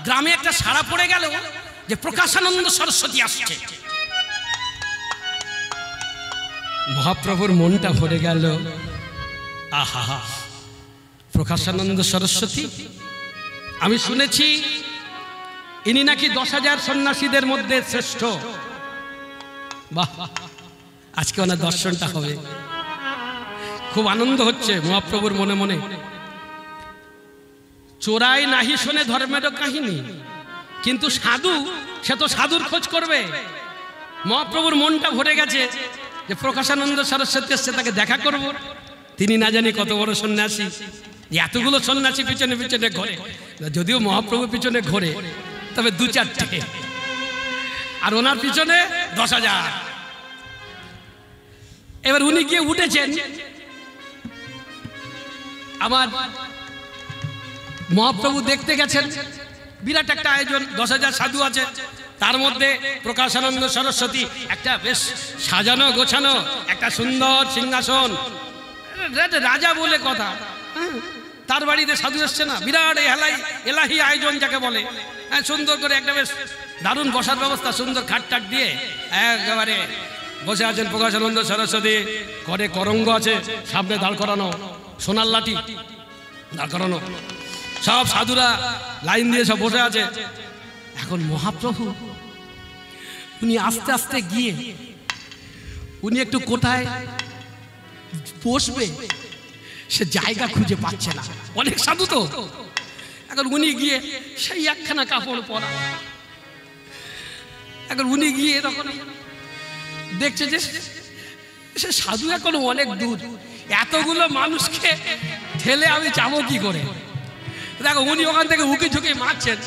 গ্রামে একটা সাড়া পড়ে গেল যে প্রকাশানন্দ সরস্বতী আসছে। মহাপ্রভুর মনটা ভরে গেল, আহা, প্রকাশানন্দ সরস্বতী, আমি শুনেছি ইনি নাকি 10,000 সন্ন্যাসীদের মধ্যে শ্রেষ্ঠ। বাহ, আজকে ওনার দর্শনটা হবে। খুব আনন্দ হচ্ছে মহাপ্রভুর মনে মনে। চোরাই নাহি শোনে ধর্মের কাহিনী, কিন্তু সাধু, সে তো সাধুর খোঁজ করবে। মহাপ্রভুর মনটা ভরে গেছে যে প্রকাশানন্দ সরস্বতী এসছে, তাকে দেখা করব। তিনি না জানি কত বড় সন্ন্যাসী, এতগুলো সন্ন্যাসী পিছনে পিছনে ঘোরে। যদিও মহাপ্রভু পিছনে ঘোরে, তবে 2-4টে, আর ওনার পিছনে 10,000। এবার উনি গিয়ে উঠেছেন। আমার মহাপ্রভু দেখতে গেছেন, বিরাট একটা আয়োজন, 10,000 সাধু আছে, তার মধ্যে প্রকাশানন্দ সরস্বতী, একটা বেশ সাজানো গোছানো একটা সুন্দর সিংহাসন, রাজা বলে কথা। তার বাড়িতে সাধু এসছে না, বিরাট এলাহি আয়োজন যাকে বলে। সুন্দর করে একটা বেশ দারুণ বসার ব্যবস্থা, সুন্দর খাট টাট দিয়ে একেবারে বসে আছেন প্রকাশানন্দ সরস্বতী। করে করঙ্গ আছে, সামনে দাঁড় করানো সোনার লাঠি দাঁড় করানো, সব সাধুরা লাইন দিয়ে সব বসে আছে। এখন মহাপ্রভু উনি আস্তে আস্তে গিয়ে উনি একটু কোথায় বসবে সে জায়গা খুঁজে পাচ্ছে না, অনেক সাধু তো। এখন উনি গিয়ে সেই একখানা কাপড় পরা, এখন উনি গিয়ে তখন দেখছে যে সে সাধু এখন অনেক দূর, এতগুলো মানুষকে ঠেলে আমি যাবো কি করে। দেখো উনি ওখান থেকে উকি ঝুঁকি মারছেন।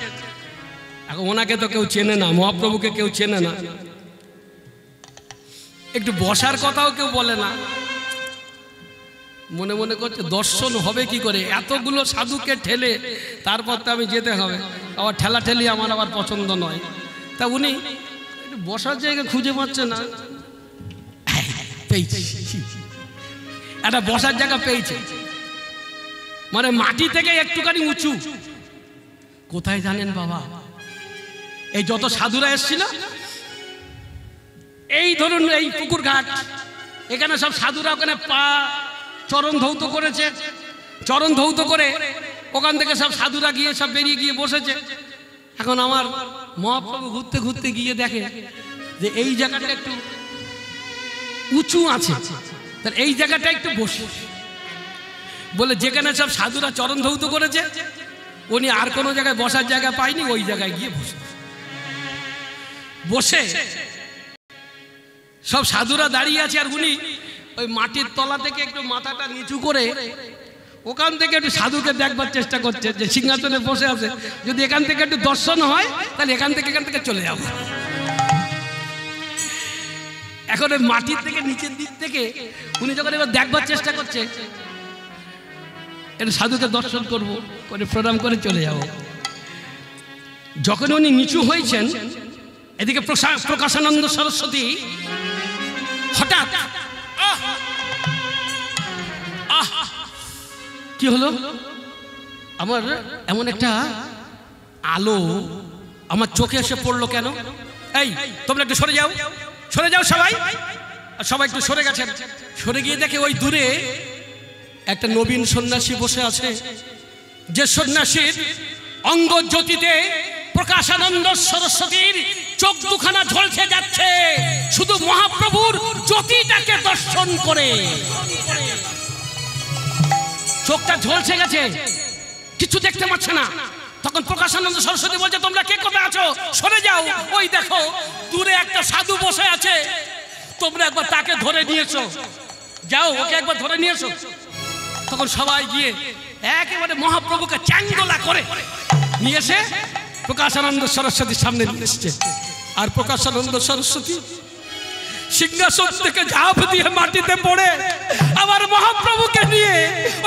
এখন ওনাকে তো কেউ চেনে না, মহাপ্রভুকে কেউ চেনে না, একটু বসার কথাও কেউ বলে না। মনে মনে করছে দর্শন হবে কি করে, এতগুলো সাধুকে ঠেলে তারপর তো আমি যেতে হবে, আবার ঠেলা ঠেলি আমার আবার পছন্দ নয়। তা উনি একটু বসার জায়গা খুঁজে পাচ্ছে না, পেয়েছে একটা বসার জায়গা পেয়েছে, মানে মাটি থেকে একটুখানি উঁচু। কোথায় জানেন বাবা, এই যত সাধুরা এসছিল, এই ধরুন এই পুকুর ঘাট, এখানে সব সাধুরা ওখানে পা চরণ ধৌত করেছে, চরণ ধৌত করে ওখান থেকে সব সাধুরা গিয়ে সব বেরিয়ে গিয়ে বসেছে। এখন আমার মহাপ্রভু ঘুরতে ঘুরতে গিয়ে দেখে যে এই জায়গাটা একটু উঁচু আছে, তাহলে এই জায়গাটা একটু বসে বলে, যেখানে সব সাধুরা চরণ ধৌত করেছে উনি আর কোনো জায়গায় বসার জায়গা পায়নি, ওই জায়গায় গিয়ে বসে সব সাধুরা দাঁড়িয়ে আছে, আর উনি ওই মাটির তলা থেকে একটু মাথাটা নিচু করে ওখান থেকে একটু সাধুকে দেখবার চেষ্টা করছে যে সিংহাসনে বসে আছে, যদি এখান থেকে একটু দর্শন হয় তাহলে এখান থেকে চলে যাব। এখন ওই মাটির থেকে নিচের দিক থেকে উনি যখন এবার দেখবার চেষ্টা করছে, একটু সাধুকে দর্শন করব করে প্রণাম করে চলে যাব। যখন উনি নিচু হয়েছেন, এদিকে প্রকাশানন্দ সরস্বতী হঠাৎ কি হলো, আমার এমন একটা আলো আমার চোখে এসে পড়লো। কেন? এই তোমরা একটু সরে যাও, সরে যাও সবাই। সবাই একটু সরে গেছেন। সরে গিয়ে দেখে ওই দূরে একটা নবীন সন্ন্যাসী বসে আছে, যে সন্ন্যাসীর অঙ্গ জ্যোতিতে প্রকাশানন্দ সরস্বতীর চোখ দুখানা ঝলসে যাচ্ছে শুধু মহাপ্রভুর জ্যোতিটাকে দর্শন করে। চোখটা ঝলসে গেছে, কিছু দেখতে পাচ্ছে না। তখন প্রকাশানন্দ সরস্বতী বলছে, তোমরা কে কোথায় আছো? সরে যাও। ওই দেখো দূরে একটা সাধু বসে আছে, তোমরা একবার তাকে ধরে নিয়েছো, যাও ওকে একবার ধরে নিয়েছো। তখন সবাই গিয়ে একেবারে মহাপ্রভুকে চ্যাংদোলা করে নিয়ে এসে প্রকাশানন্দ সরস্বতীর সামনে নিয়ে এসছে। আর প্রকাশানন্দ সরস্বতী সিংহাসন থেকে ঝাঁপ দিয়ে মাটিতে পড়ে আমার মহাপ্রভুকে নিয়ে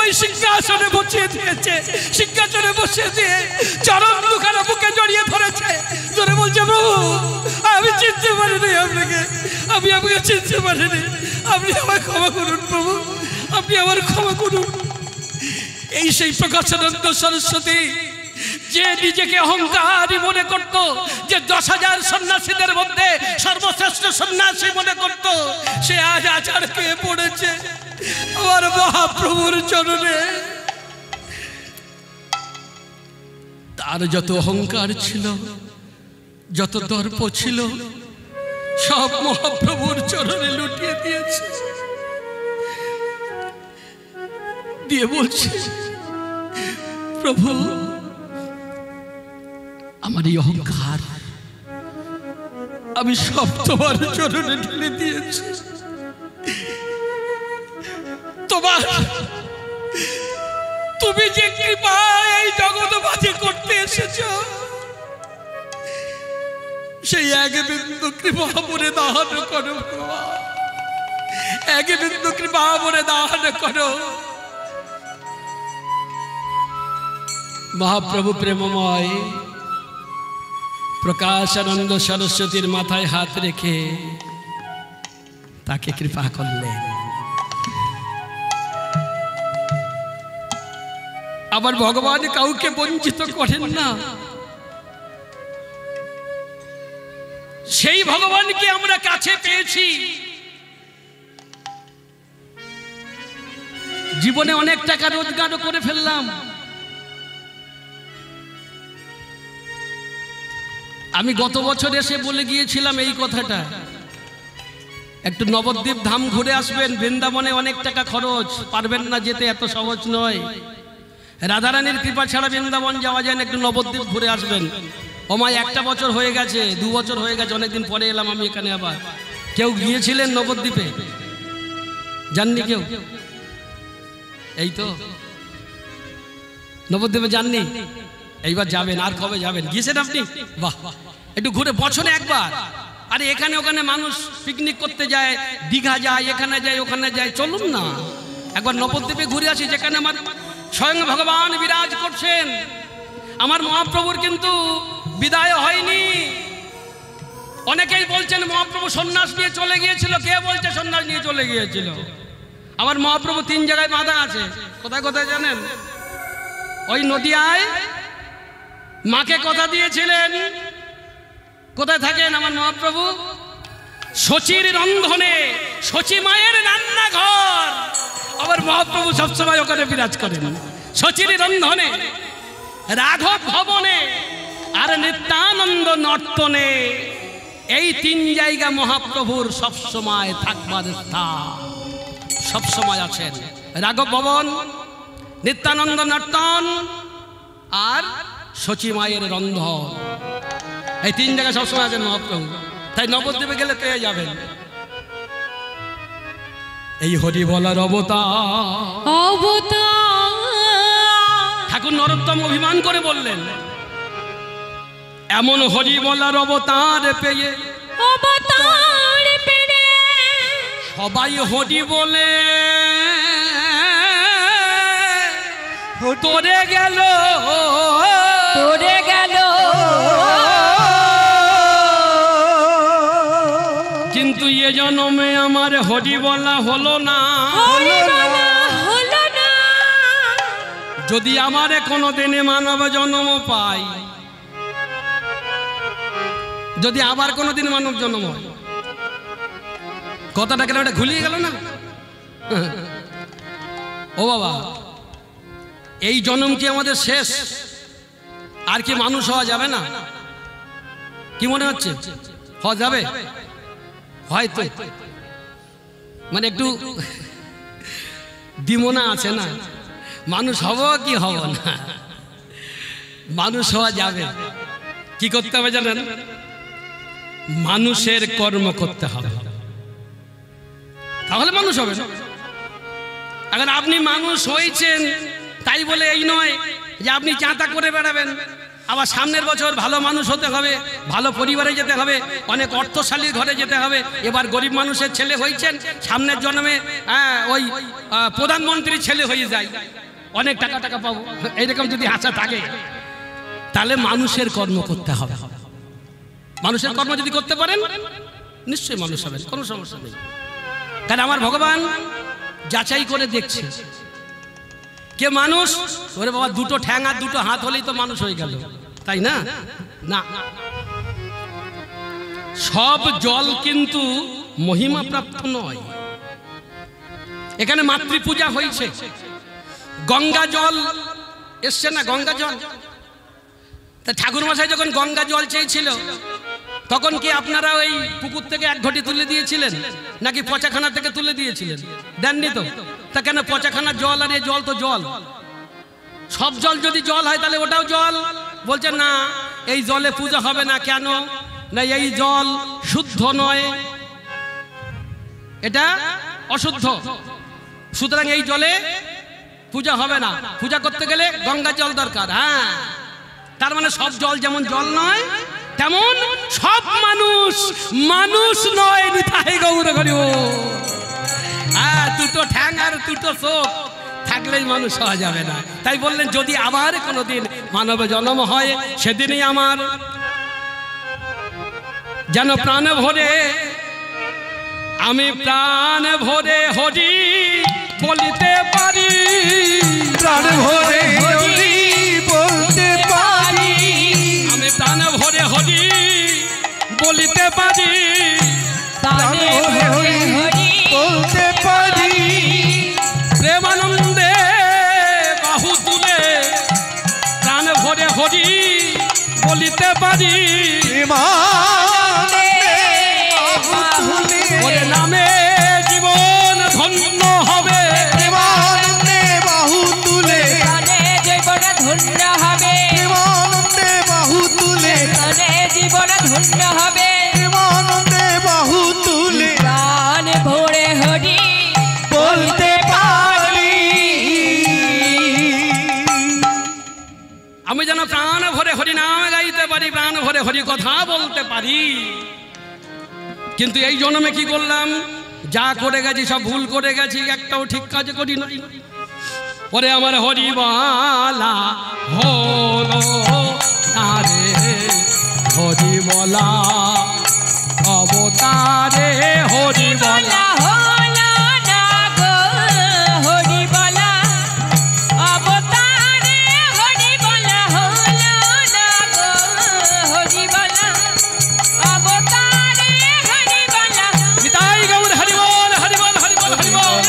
ওই সিংহাসনে বসিয়ে দিয়েছে। সিংহাসনে বসিয়ে দিয়ে চরণ দুখানা বুকে জড়িয়ে ধরেছে, ধরে বলছে, প্রভু আমি চিনতে পারিনি আপনাকে, আমি আপনাকে চিনতে পারিনি, আপনি আমায় ক্ষমা করুন প্রভু, আপনি আমার ক্ষমা করুন। এই সেই প্রকাশানন্দ সরস্বতী যে নিজেকে অহংকারী মনে করত, যে 10,000 সন্ন্যাসীদের মধ্যে সর্বশ্রেষ্ঠ সন্ন্যাসী মনে করত, সে আজ আচার খেয়ে পড়েছে আমার মহাপ্রভুর চরণে। তার যত অহংকার ছিল, যত দর্প ছিল, সব মহাপ্রভুর চরণে লুটিয়ে দিয়েছে। দিয়ে বলছে, প্রভু আমার এই অহংকার আমি সব তোমার চরণে ঢেলে দিয়েছি। তুমি যে কৃপা এই জগৎবাসী করতে এসেছ, সেই এক বিন্দু কৃপা মনে দান করো, এক বিন্দু কৃপা মনে দান করো। মহাপ্রভু প্রেমময় প্রকাশানন্দ সরস্বতীর মাথায় হাত রেখে তাকে কৃপা করলেন। আবার ভগবান কাউকে বঞ্চিত করেন না। সেই ভগবানকে আমরা কাছে পেয়েছি। জীবনে অনেক টাকা রোজগার করে ফেললাম। আমি গত বছর এসে বলে গিয়েছিলাম এই কথাটা, একটু নবদ্বীপ ধাম ঘুরে আসবেন, বৃন্দাবনে অনেক টাকা খরচ, পারবেন না যেতে, এত সহজ নয়। রাধারানীর কৃপা ছাড়া বৃন্দাবন যাওয়া যায় না, একটু নবদ্বীপ ঘুরে আসবেন। ওমায় 1 বছর হয়ে গেছে, 2 বছর হয়ে গেছে, অনেকদিন পরে এলাম আমি এখানে আবার। কেউ গিয়েছিলেন নবদ্বীপে? জাননি কেউ? এই তো নবদ্বীপে যাননি, এইবার যাবেন। আর কবে যাবেন? গিয়েছেন আপনি? বাহ, একটু ঘুরে বছরে একবার। আরে এখানে ওখানে মানুষ পিকনিক করতে যায়, দীঘা যায়, এখানে যায় ওখানে যায়, চলুন না একবার নবদ্বীপে ঘুরে আসি, যেখানে আমার স্বয়ং ভগবান বিরাজ করছেন। আমার মহাপ্রভুর কিন্তু বিদায় হয়নি। অনেকেই বলছেন মহাপ্রভু সন্ন্যাস নিয়ে চলে গিয়েছিল। কে বলছে সন্ন্যাস নিয়ে চলে গিয়েছিল? আমার মহাপ্রভু 3 জায়গায় বাঁধা আছে। কোথায় কোথায় জানেন? ওই নদিয়ায় মাকে কথা দিয়েছিলেন। কোথায় থাকেন আমার মহাপ্রভু? শচীর রন্ধনে, শচী মায়ের রান্নাঘর। আবার মহাপ্রভু সবসময় ওখানে বিরাজ করেন, শচীর রন্ধনে, রাঘব ভবনে আর নিত্যানন্দ নর্তনে। এই তিন জায়গা মহাপ্রভুর সবসময় থাকবার স্থান, সবসময় আছেন। রাঘব ভবন, নিত্যানন্দ নর্তন আর শচী মায়ের রন্ধন, এই তিন জায়গায় সবসময় আছেন মহাপ্রভু। তাই নবদ্বীপে গেলে পেয়ে যাবেন। এই হরি বলার অবতার ঠাকুর নরোত্তম অভিমান করে বললেন, এমন হরি বলার অবতার পেয়ে সবাই হরি বলে তোরে গেল কিন্তু এ জন্মে আমার হরি বলা হলো না। যদি আমার কোনোদিনে মানব জন্ম পাই, যদি আবার কোনোদিন মানব জন্ম হয়, কথাটা কেন ওটা ঘুলিয়ে গেল না? ও বাবা, এই জন্ম কি আমাদের শেষ? আর কি মানুষ হওয়া যাবে না? কি মনে হচ্ছে হওয়া যাবে? হয়তো মানে একটু দিমনা আছে না, মানুষ হব কি হব না, মানুষ হওয়া যাবে। কি করতে হবে জানেন? মানুষের কর্ম করতে হবে, তাহলে মানুষ হবে। এখন আপনি মানুষ হয়েছেন তাই বলে এই নয় যে আপনি চাঁতা করে বেড়াবেন। আবার সামনের বছর ভালো মানুষ হতে হবে, ভালো পরিবারে যেতে হবে, অনেক অর্থশালী ঘরে যেতে হবে। এবার গরিব মানুষের ছেলে হয়েছেন, সামনের জন্মে ওই প্রধানমন্ত্রীর ছেলে হয়ে যায়, অনেক টাকা পাবো, এইরকম যদি আশা থাকে, তাহলে মানুষের কর্ম করতে হবে। মানুষের কর্ম যদি করতে পারেন নিশ্চয়ই মানুষ হবেন, কোনো সমস্যা নেই। কারণ আমার ভগবান যাচাই করে দেখছে কে মানুষ। ওরে বাবা, দুটো ঠ্যাং আর দুটো হাত হলেই তো মানুষ হয়ে গেল, তাই না? না, সব জল কিন্তু মহিমা প্রাপ্ত নয়। এখানে মাতৃপূজা হয়েছে, গঙ্গা জল এসছে না, গঙ্গা জল। তা ঠাকুর মশাই যখন গঙ্গা জল চেয়েছিল, তখন কি আপনারা ওই পুকুর থেকে এক ঘটি তুলে দিয়েছিলেন, নাকি পচাখানা থেকে তুলে দিয়েছিলেন? দেননি তো। তা কেন পচাখানার জল আর এই জল তো জল, সব জল যদি জল হয় তাহলে ওটাও জল। বলছে না, এই জলে পূজা হবে না। কেন না? এই জল শুদ্ধ নয়, এটা অশুদ্ধ, সুতরাং এই জলে পূজা হবে না। পূজা করতে গেলে গঙ্গা জল দরকার। হ্যাঁ, তার মানে সব জল যেমন জল নয়, তেমন সব মানুষ মানুষ নয়। নিতাই গৌর হরি বল। হ্যাঁ, দুটো ঠ্যাং আর দুটো চোখ থাকলেই মানুষ হওয়া যাবে না। তাই বললেন যদি আবার কোনোদিন মানব জন্ম হয়, সেদিনই আমার যেন প্রাণ ভরে, আমি প্রাণ ভরে হরি বলিতে পারি, প্রাণ ভরে হরি বলতে পারি, আমি প্রাণ ভরে হরি বলিতে পারি, প্রাণ ভরে হরি বলতে পারি, প্রেমানন্দে বাহু তুলে প্রাণ ভরে হরি বলিতে পারি, ওরে নামে জীবন ধন্য হবে, প্রেমানন্দে বাহু তুলে, জীবন ধন্য হবে, প্রেমানন্দে বাহু তুলে, জীবন ধন্য হবে, প্রেমানন্দে বাহু তুলে, প্রাণ ভরে হরি বলতে পারি। আমি যেন প্রাণ ভরে হরি নাম গাইতে পারি, প্রাণ ভরে হরি কথা বলতে পারি। কিন্তু এই জন্মে কি করলাম? যা করে গেছি সব ভুল করে গেছি, একটাও ঠিক কাজ করি নাই। ওরে আমার হরিবালা হলো না রে, হরিবলা অবতারে, হরিবলা হলো না গো, হরি বলা অবতারে, হরি বলা হলো না গো, হরি বলা অবতারে, হরি বলা নিতাই গৌর হরিবল হরিবল হরিবল হরিবল।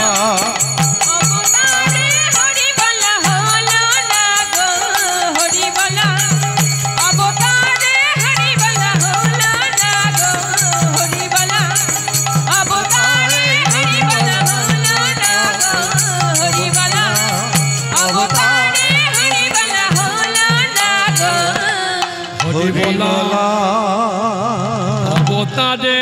হরি বলা অবতারে